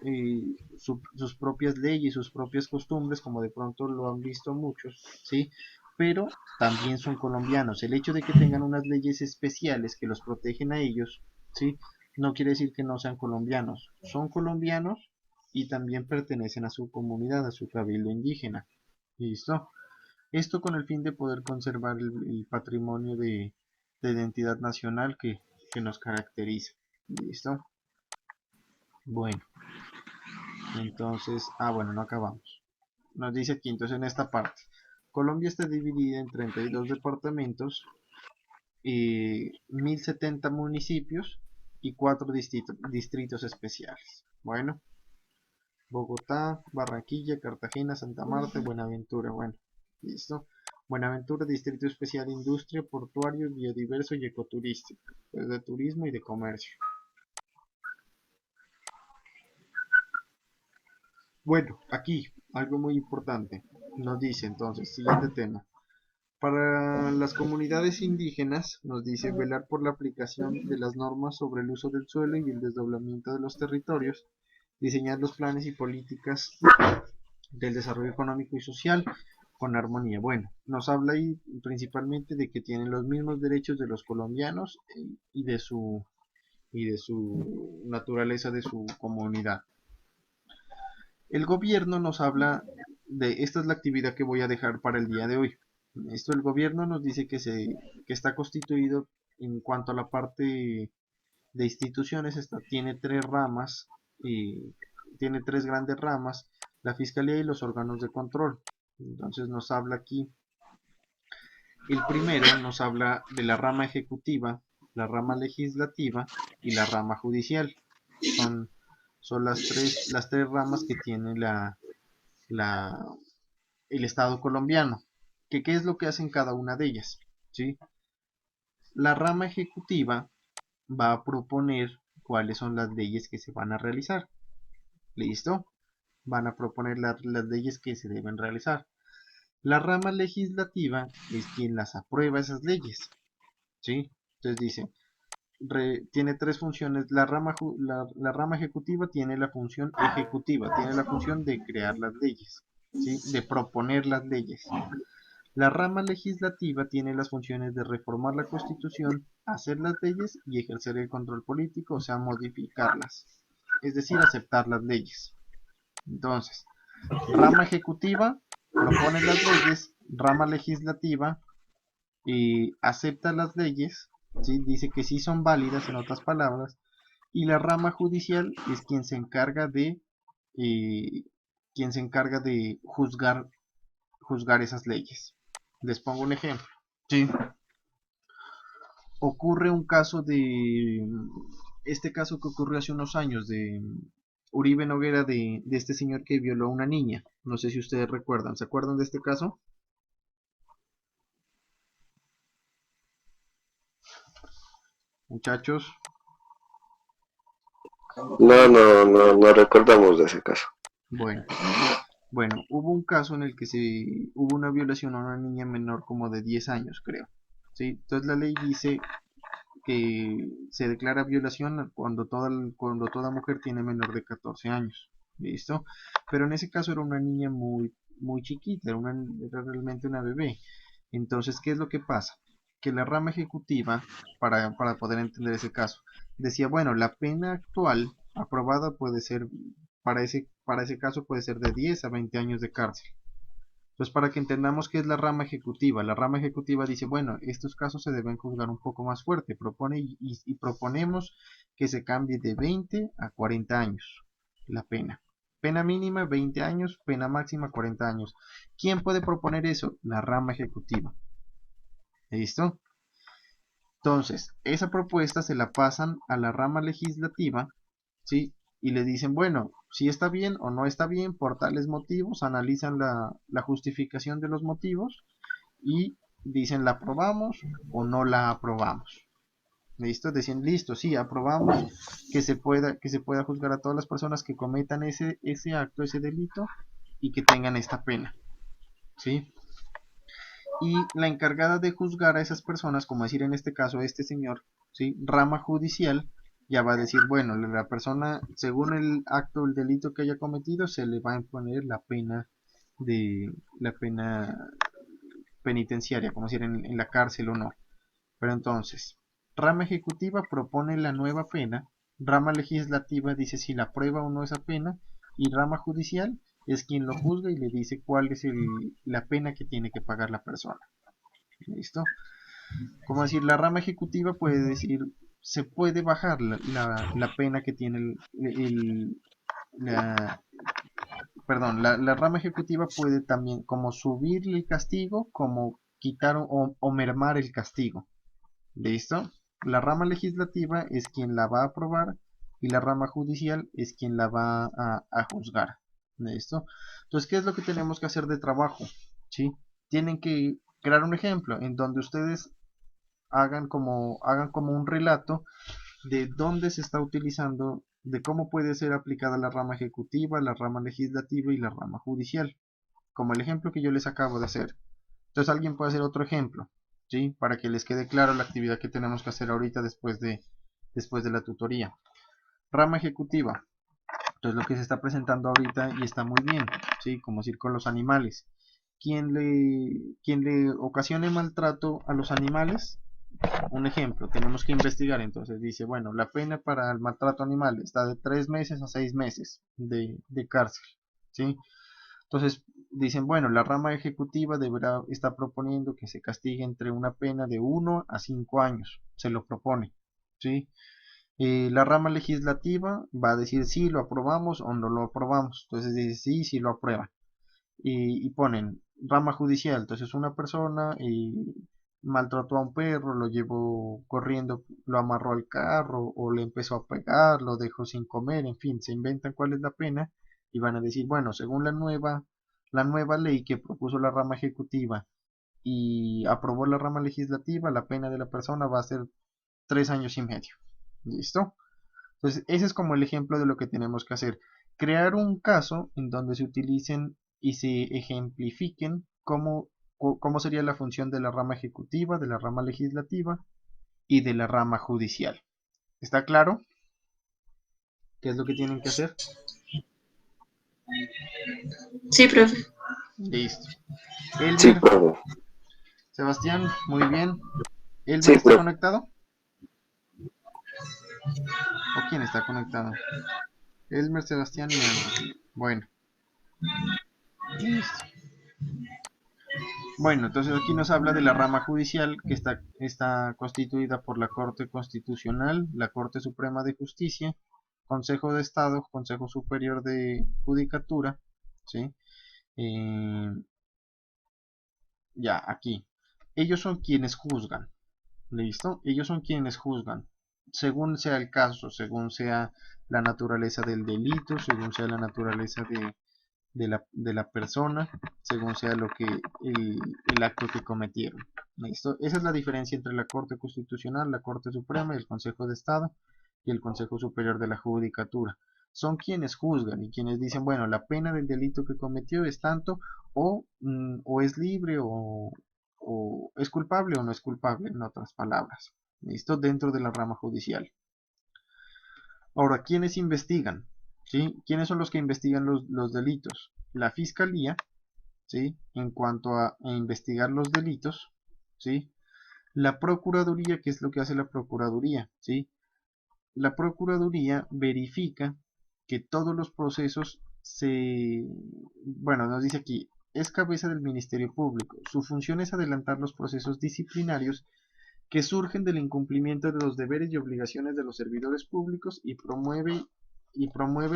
leyes, sus propias costumbres, como de pronto lo han visto muchos, ¿sí? Pero también son colombianos. El hecho de que tengan unas leyes especiales que los protegen a ellos, ¿sí? No quiere decir que no sean colombianos. Son colombianos y también pertenecen a su comunidad, a su cabildo indígena. ¿Listo? Esto con el fin de poder conservar el patrimonio de identidad nacional que nos caracteriza. ¿Listo? Bueno, entonces, bueno, no acabamos. Nos dice aquí, entonces en esta parte, Colombia está dividida en 32 departamentos, 1070 municipios y 4 distritos especiales. Bueno, Bogotá, Barranquilla, Cartagena, Santa Marta, Buenaventura. Bueno, listo. Buenaventura, Distrito Especial Industria, Portuario, Biodiverso y Ecoturístico, pues de turismo y de comercio. Bueno, aquí algo muy importante. Nos dice entonces, siguiente tema. Para las comunidades indígenas, nos dice velar por la aplicación de las normas sobre el uso del suelo y el desdoblamiento de los territorios, diseñar los planes y políticas del desarrollo económico y social con armonía. Bueno, nos habla ahí principalmente de que tienen los mismos derechos de los colombianos y de su naturaleza, de su comunidad. El gobierno nos habla de, esta es la actividad que voy a dejar para el día de hoy. Esto el gobierno nos dice que está constituido en cuanto a la parte de instituciones, tiene tres ramas, y tiene tres grandes ramas, la fiscalía y los órganos de control. Entonces nos habla aquí, el primero nos habla de la rama ejecutiva, la rama legislativa y la rama judicial. Son, son las tres ramas que tiene la, el Estado colombiano. ¿Qué es lo que hacen cada una de ellas? ¿Sí? La rama ejecutiva va a proponer cuáles son las leyes que se van a realizar. ¿Listo? Van a proponer las leyes que se deben realizar. La rama legislativa es quien las aprueba esas leyes. ¿Sí? Entonces dice, tiene tres funciones. La rama ejecutiva tiene la función ejecutiva, tiene la función de crear las leyes, ¿sí? De proponer las leyes. La rama legislativa tiene las funciones de reformar la Constitución, hacer las leyes y ejercer el control político, o sea, modificarlas, es decir, aceptar las leyes. Entonces, rama ejecutiva propone las leyes, rama legislativa acepta las leyes, ¿sí? Dice que sí son válidas, en otras palabras, y la rama judicial es eh, quien se encarga de juzgar esas leyes. Les pongo un ejemplo. Sí. Ocurre un caso este caso que ocurrió hace unos años de Uribe Noguera, de este señor que violó a una niña. No sé si ustedes recuerdan. ¿Se acuerdan de este caso? Muchachos. No recordamos de ese caso. Bueno, hubo un caso en el que hubo una violación a una niña menor como de 10 años, creo. ¿Sí? Entonces la ley dice que se declara violación cuando toda mujer tiene menor de 14 años. ¿Listo? Pero en ese caso era una niña muy chiquita, era realmente una bebé. Entonces, ¿qué es lo que pasa? Que la rama ejecutiva, para poder entender ese caso, decía, bueno, la pena actual aprobada puede ser, para ese caso puede ser de 10 a 20 años de cárcel. Entonces, para que entendamos qué es la rama ejecutiva dice, bueno, estos casos se deben juzgar un poco más fuerte, y proponemos que se cambie de 20 a 40 años la pena. Pena mínima 20 años, pena máxima 40 años. ¿Quién puede proponer eso? La rama ejecutiva. ¿Listo? Entonces, esa propuesta se la pasan a la rama legislativa, ¿sí? Y le dicen, bueno, si está bien o no está bien por tales motivos, analizan la justificación de los motivos y dicen la aprobamos o no la aprobamos. ¿Listo? Decían, listo, sí, aprobamos que se pueda juzgar a todas las personas que cometan ese acto, ese delito y que tengan esta pena. ¿Sí? Y la encargada de juzgar a esas personas, como decir en este caso este señor, ¿sí? Rama judicial, ya va a decir, bueno, la persona, según el acto, el delito que haya cometido, se le va a imponer la pena penitenciaria, como decir, en la cárcel o no. Pero entonces, rama ejecutiva propone la nueva pena, rama legislativa dice si la aprueba o no esa pena, y rama judicial es quien lo juzga y le dice cuál es la pena que tiene que pagar la persona. ¿Listo? Como decir, la rama ejecutiva puede decir, se puede bajar la pena que tiene la, perdón, la rama ejecutiva puede también como subir el castigo, como quitar o mermar el castigo. ¿Listo? La rama legislativa es quien la va a aprobar y la rama judicial es quien la va a juzgar. ¿Listo? Entonces, ¿qué es lo que tenemos que hacer de trabajo? ¿Sí? Tienen que crear un ejemplo en donde ustedes hagan como un relato de dónde se está utilizando, de cómo puede ser aplicada la rama ejecutiva, la rama legislativa y la rama judicial, como el ejemplo que yo les acabo de hacer. Entonces alguien puede hacer otro ejemplo, ¿sí? Para que les quede claro la actividad que tenemos que hacer ahorita después de la tutoría. Rama ejecutiva. Entonces lo que se está presentando ahorita y está muy bien, ¿sí? Como decir con los animales. Quien le ocasione maltrato a los animales, un ejemplo, tenemos que investigar. Entonces dice, bueno, la pena para el maltrato animal está de 3 meses a 6 meses de cárcel, ¿sí? Entonces dicen, bueno, la rama ejecutiva está proponiendo que se castigue entre una pena de 1 a 5 años, se lo propone, ¿sí? La rama legislativa va a decir si lo aprobamos o no lo aprobamos, entonces dice sí, sí lo aprueban. Y ponen rama judicial, entonces una persona maltrató a un perro, lo llevó corriendo, lo amarró al carro o le empezó a pegar, lo dejó sin comer, en fin, se inventan cuál es la pena y van a decir, bueno, según la nueva ley que propuso la rama ejecutiva y aprobó la rama legislativa, la pena de la persona va a ser 3 años y medio. ¿Listo? Entonces, ese es como el ejemplo de lo que tenemos que hacer. Crear un caso en donde se utilicen y se ejemplifiquen cómo sería la función de la rama ejecutiva, de la rama legislativa y de la rama judicial. ¿Está claro? ¿Qué es lo que tienen que hacer? Sí, profe. Listo. Sí, Elmer, profe. Sebastián, muy bien. ¿Elmer Sí, está profe. conectado? ¿O quién está conectado? Elmer, Sebastián y Ángel. Bueno, listo. Bueno, entonces aquí nos habla de la rama judicial que está constituida por la Corte Constitucional, la Corte Suprema de Justicia, Consejo de Estado, Consejo Superior de Judicatura, ¿sí? Eh, ya, aquí. Ellos son quienes juzgan, ¿listo? Ellos son quienes juzgan, según sea el caso, según sea la naturaleza del delito, según sea la naturaleza de la persona, según sea el acto que cometieron. ¿Listo? Esa es la diferencia entre la Corte Constitucional, la Corte Suprema, el Consejo de Estado y el Consejo Superior de la Judicatura. Son quienes juzgan y quienes dicen, bueno, la pena del delito que cometió es tanto, o es libre, o es culpable o no es culpable, en otras palabras. ¿Listo? Dentro de la rama judicial. Ahora, ¿quiénes investigan? ¿Sí? ¿Quiénes son los que investigan los delitos? La fiscalía, ¿sí? En cuanto a investigar los delitos, ¿sí? La procuraduría, ¿qué es lo que hace la procuraduría? ¿Sí? La procuraduría verifica que todos los procesos bueno, nos dice aquí, es cabeza del Ministerio Público. Su función es adelantar los procesos disciplinarios que surgen del incumplimiento de los deberes y obligaciones de los servidores públicos y promueve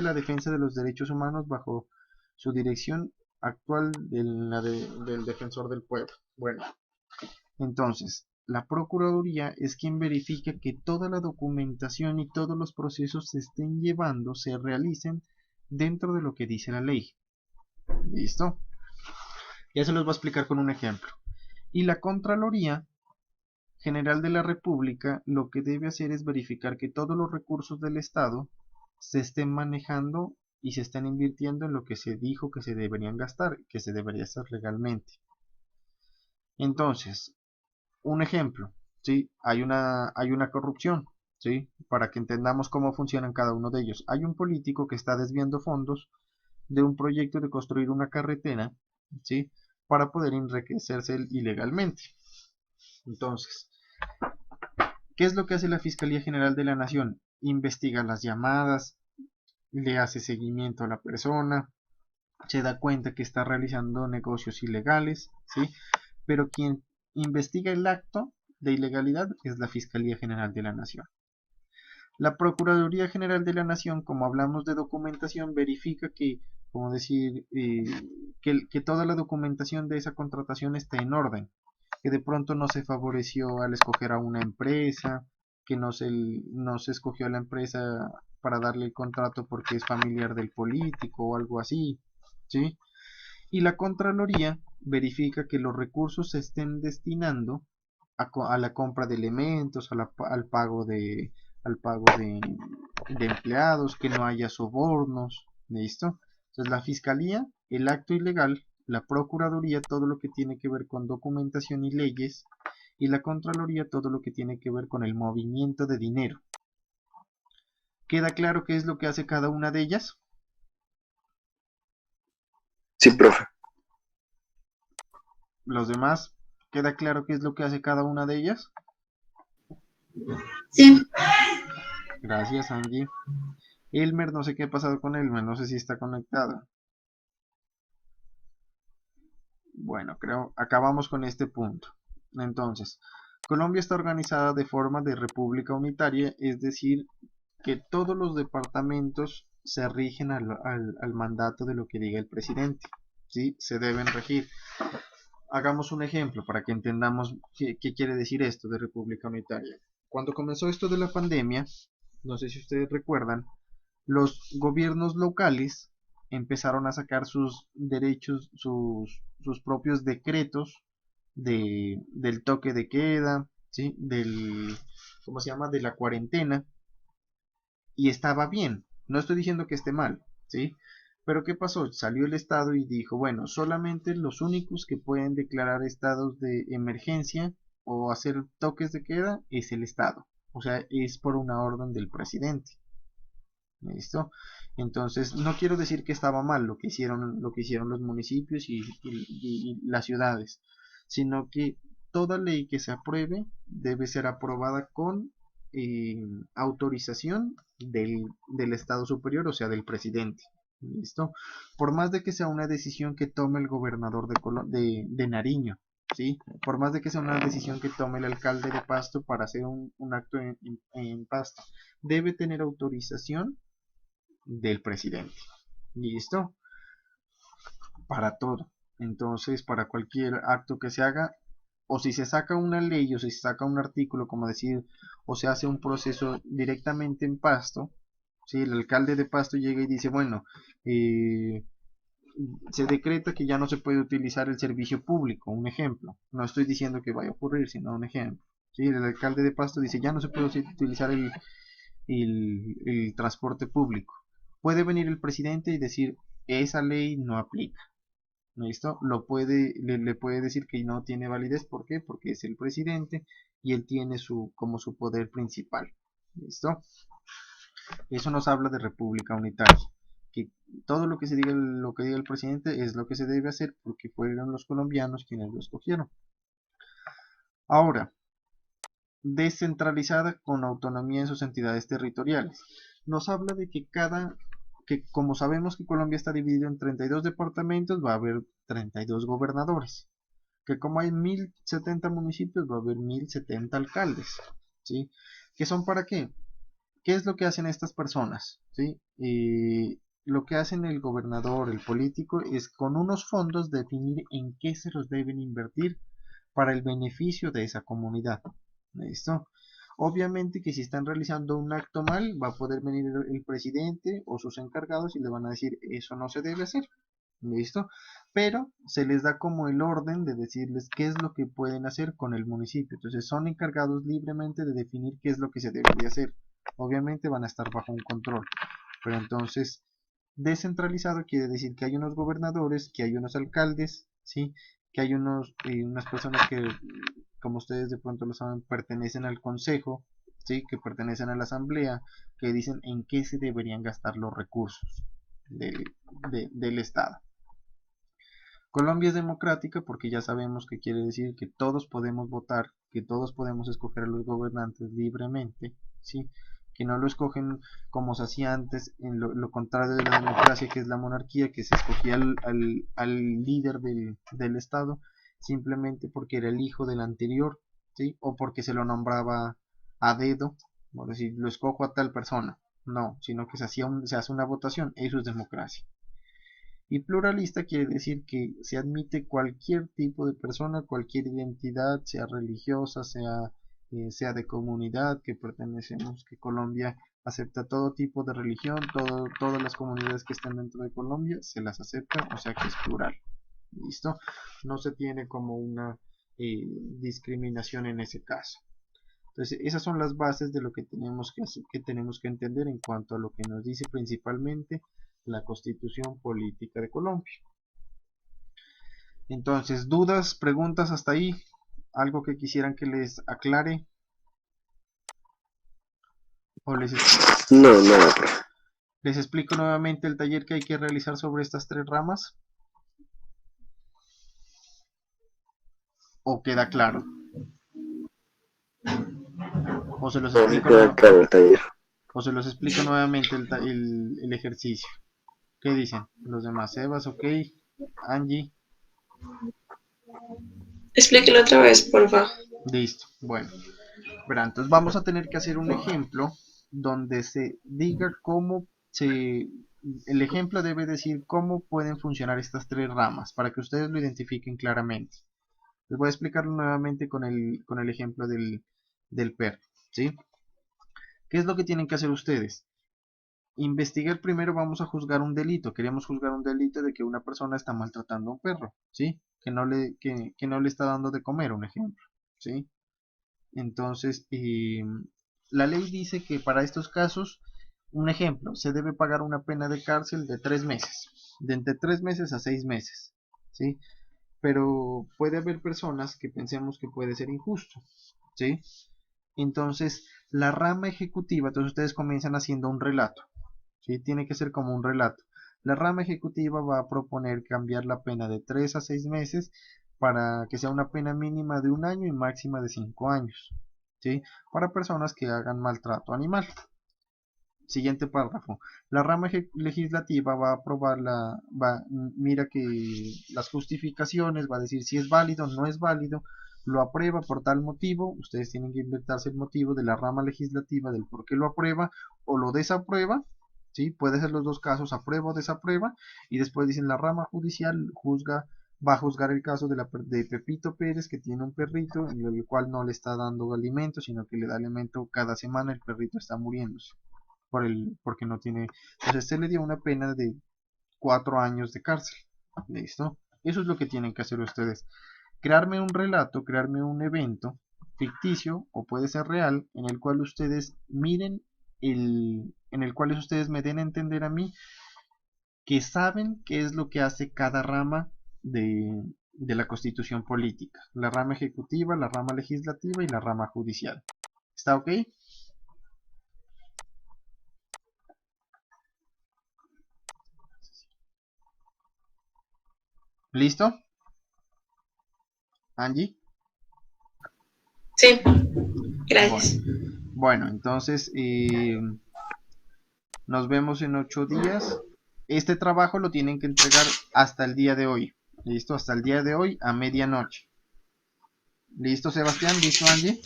la defensa de los derechos humanos bajo su dirección actual del defensor del pueblo. Bueno, entonces, la Procuraduría es quien verifica que toda la documentación y todos los procesos se realicen dentro de lo que dice la ley. ¿Listo? Ya se los voy a explicar con un ejemplo. Y la Contraloría General de la República lo que debe hacer es verificar que todos los recursos del Estado se estén manejando y se estén invirtiendo en lo que se dijo que se deberían gastar, que se debería hacer legalmente. Entonces, un ejemplo, ¿sí? Hay una corrupción, ¿sí? Para que entendamos cómo funcionan cada uno de ellos. Hay un político que está desviando fondos de un proyecto de construir una carretera, ¿sí? Para poder enriquecerse ilegalmente. Entonces, ¿qué es lo que hace la Fiscalía General de la Nación? Investiga las llamadas, le hace seguimiento a la persona, se da cuenta que está realizando negocios ilegales, ¿sí? Pero quien investiga el acto de ilegalidad es la Fiscalía General de la Nación. La Procuraduría General de la Nación, como hablamos de documentación, verifica que, como decir, que toda la documentación de esa contratación esté en orden, que de pronto no se favoreció al escoger a una empresa, que no se escogió a la empresa para darle el contrato porque es familiar del político o algo así, ¿sí? Y la Contraloría verifica que los recursos se estén destinando a la compra de elementos, al pago de empleados, que no haya sobornos, ¿listo? Entonces la Fiscalía, el acto ilegal, la Procuraduría, todo lo que tiene que ver con documentación y leyes, y la Contraloría, todo lo que tiene que ver con el movimiento de dinero. ¿Queda claro qué es lo que hace cada una de ellas? Sí, profe. ¿Los demás? ¿Queda claro qué es lo que hace cada una de ellas? Sí, Gracias, Angie. Elmer, no sé qué ha pasado con Elmer, no sé si está conectado. Bueno, creo, acabamos con este punto. Entonces, Colombia está organizada de forma de república unitaria, es decir, que todos los departamentos se rigen al mandato de lo que diga el presidente, ¿sí? Se deben regir. Hagamos un ejemplo para que entendamos qué quiere decir esto de república unitaria. Cuando comenzó esto de la pandemia, no sé si ustedes recuerdan, los gobiernos locales empezaron a sacar sus derechos, sus propios decretos del toque de queda, ¿sí? ¿Cómo se llama? De la cuarentena, y estaba bien. No estoy diciendo que esté mal, ¿sí? Pero ¿qué pasó? Salió el Estado y dijo, bueno, solamente los únicos que pueden declarar estados de emergencia o hacer toques de queda es el Estado. O sea, es por una orden del presidente. ¿Listo? Entonces, no quiero decir que estaba mal lo que hicieron los municipios y las ciudades, sino que toda ley que se apruebe debe ser aprobada con autorización del Estado Superior, o sea, del presidente. ¿Listo? Por más de que sea una decisión que tome el gobernador de Nariño, ¿sí? Por más de que sea una decisión que tome el alcalde de Pasto para hacer un acto en Pasto, debe tener autorización del presidente. ¿Listo? Para todo. Entonces, para cualquier acto que se haga, o si se saca una ley o si se saca un artículo, como decir, o se hace un proceso directamente en Pasto, si el alcalde de Pasto llega y dice, bueno, se decreta que ya no se puede utilizar el servicio público, un ejemplo. No estoy diciendo que vaya a ocurrir, sino un ejemplo. ¿Sí? El alcalde de Pasto dice, ya no se puede utilizar el transporte público. Puede venir el presidente y decir, esa ley no aplica. ¿Listo? Le puede decir que no tiene validez. ¿Por qué? Porque es el presidente y él tiene como su poder principal. ¿Listo? Eso nos habla de república unitaria. Que todo lo que se diga, lo que diga el presidente es lo que se debe hacer porque fueron los colombianos quienes lo escogieron. Ahora, descentralizada con autonomía en sus entidades territoriales. Nos habla de que como sabemos que Colombia está dividido en 32 departamentos, va a haber 32 gobernadores. Que como hay 1070 municipios, va a haber 1070 alcaldes. ¿Sí? ¿Qué son para qué? ¿Qué es lo que hacen estas personas? ¿Sí? Lo que hacen el gobernador, el político, es con unos fondos definir en qué se los deben invertir para el beneficio de esa comunidad. ¿Listo? Obviamente que si están realizando un acto mal, va a poder venir el presidente o sus encargados y le van a decir, eso no se debe hacer. ¿Listo? Pero se les da como el orden de decirles qué es lo que pueden hacer con el municipio. Entonces son encargados libremente de definir qué es lo que se debería hacer. Obviamente van a estar bajo un control. Pero entonces, descentralizado quiere decir que hay unos gobernadores, que hay unos alcaldes, ¿sí? Que hay unas personas que, como ustedes de pronto lo saben, pertenecen al consejo, ¿sí? Que pertenecen a la asamblea, que dicen en qué se deberían gastar los recursos del Estado. Colombia es democrática porque ya sabemos que quiere decir que todos podemos votar, que todos podemos escoger a los gobernantes libremente, ¿sí? Que no lo escogen como se hacía antes, en lo contrario de la democracia, que es la monarquía, que se escogía al líder del Estado simplemente porque era el hijo del anterior, ¿sí? O porque se lo nombraba a dedo, por decir, lo escojo a tal persona. No, sino que se hace una votación, eso es democracia. Y pluralista quiere decir que se admite cualquier tipo de persona, cualquier identidad, sea religiosa, sea de comunidad, que pertenecemos, que Colombia acepta todo tipo de religión, todas las comunidades que estén dentro de Colombia se las acepta, o sea que es plural. ¿Listo? No se tiene como una discriminación en ese caso. Entonces, esas son las bases de lo que tenemos que entender en cuanto a lo que nos dice principalmente la Constitución Política de Colombia. Entonces, dudas, preguntas hasta ahí, algo que quisieran que les aclare o No, nada, profe. les explico nuevamente el taller que hay que realizar sobre estas tres ramas, o queda claro, o se los No, sí explico, queda claro el taller. o se los explico nuevamente el ejercicio. ¿Qué dicen los demás? Sebas, ok, Angie. Explíquelo otra vez, porfa. Listo, bueno. Verá, entonces vamos a tener que hacer un ejemplo donde se diga el ejemplo debe decir cómo pueden funcionar estas tres ramas para que ustedes lo identifiquen claramente. Les voy a explicarlo nuevamente con el ejemplo del perro, ¿sí? ¿Qué es lo que tienen que hacer ustedes? Investigar primero, vamos a juzgar un delito. Queremos juzgar un delito de que una persona está maltratando a un perro, ¿sí? Que no le está dando de comer, un ejemplo, ¿sí? Entonces, la ley dice que para estos casos, un ejemplo, se debe pagar una pena de cárcel de 3 meses, de entre 3 meses a 6 meses, ¿sí? Pero puede haber personas que pensemos que puede ser injusto, ¿sí? Entonces, la rama ejecutiva, entonces ustedes comienzan haciendo un relato, ¿sí? Tiene que ser como un relato. La rama ejecutiva va a proponer cambiar la pena de 3 a 6 meses para que sea una pena mínima de 1 año y máxima de 5 años, ¿sí? Para personas que hagan maltrato animal. Siguiente párrafo. La rama legislativa va a aprobar mira que las justificaciones, va a decir si es válido o no es válido, lo aprueba por tal motivo. Ustedes tienen que inventarse el motivo de la rama legislativa del por qué lo aprueba o lo desaprueba, ¿sí? Puede ser los dos casos, aprueba o desaprueba, y después dicen la rama judicial va a juzgar el caso de Pepito Pérez, que tiene un perrito en el cual no le está dando alimento, sino que le da alimento cada semana, el perrito está muriéndose porque no tiene. Entonces se le dio una pena de 4 años de cárcel. ¿Listo? Eso es lo que tienen que hacer ustedes. Crearme un relato, crearme un evento ficticio o puede ser real en el cual ustedes miren en el cual ustedes me den a entender a mí que saben qué es lo que hace cada rama de la constitución política. La rama ejecutiva, la rama legislativa y la rama judicial. ¿Está ok? ¿Listo? Angie. Sí, gracias. Bueno, entonces nos vemos en 8 días. Este trabajo lo tienen que entregar hasta el día de hoy. ¿Listo? Hasta el día de hoy a medianoche. ¿Listo, Sebastián? ¿Listo, Angie?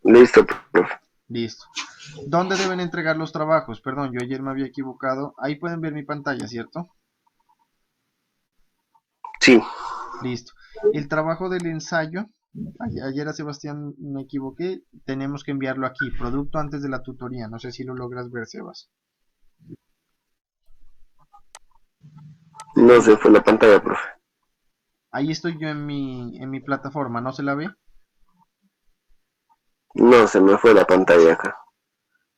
Listo, profe. Listo. ¿Dónde deben entregar los trabajos? Perdón, yo ayer me había equivocado. Ahí pueden ver mi pantalla, ¿cierto? Sí. Listo. El trabajo del ensayo, ayer a Sebastián me equivoqué, tenemos que enviarlo aquí, producto antes de la tutoría. No sé si lo logras ver, Sebas. No se fue la pantalla, profe. Ahí estoy yo en mi plataforma, ¿no se la ve? No, se me fue la pantalla acá.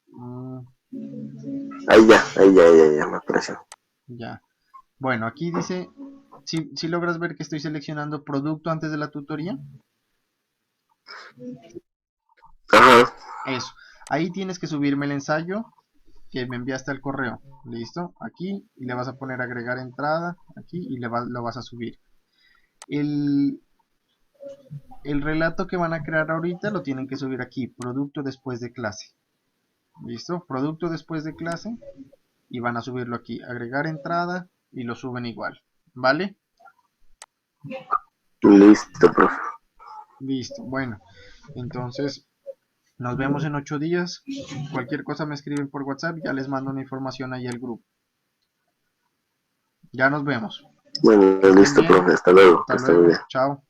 Mm, Ahí ya, me apareció. ya. Bueno, aquí dice, si logras ver que estoy seleccionando producto antes de la tutoría. Ajá. Eso. Ahí tienes que subirme el ensayo que me enviaste al correo. Listo. Aquí y le vas a poner agregar entrada. Aquí y lo vas a subir. El, el relato que van a crear ahorita lo tienen que subir aquí. Producto después de clase. Listo. Producto después de clase. Y van a subirlo aquí. Agregar entrada y lo suben igual. ¿Vale? Listo, profe. Listo. Bueno. Entonces nos vemos en 8 días. Cualquier cosa me escriben por WhatsApp. Ya les mando una información ahí al grupo. Ya nos vemos. Bueno, Que estén listo, bien. profe. Hasta luego. Hasta Que esté muy luego. bien. Chao.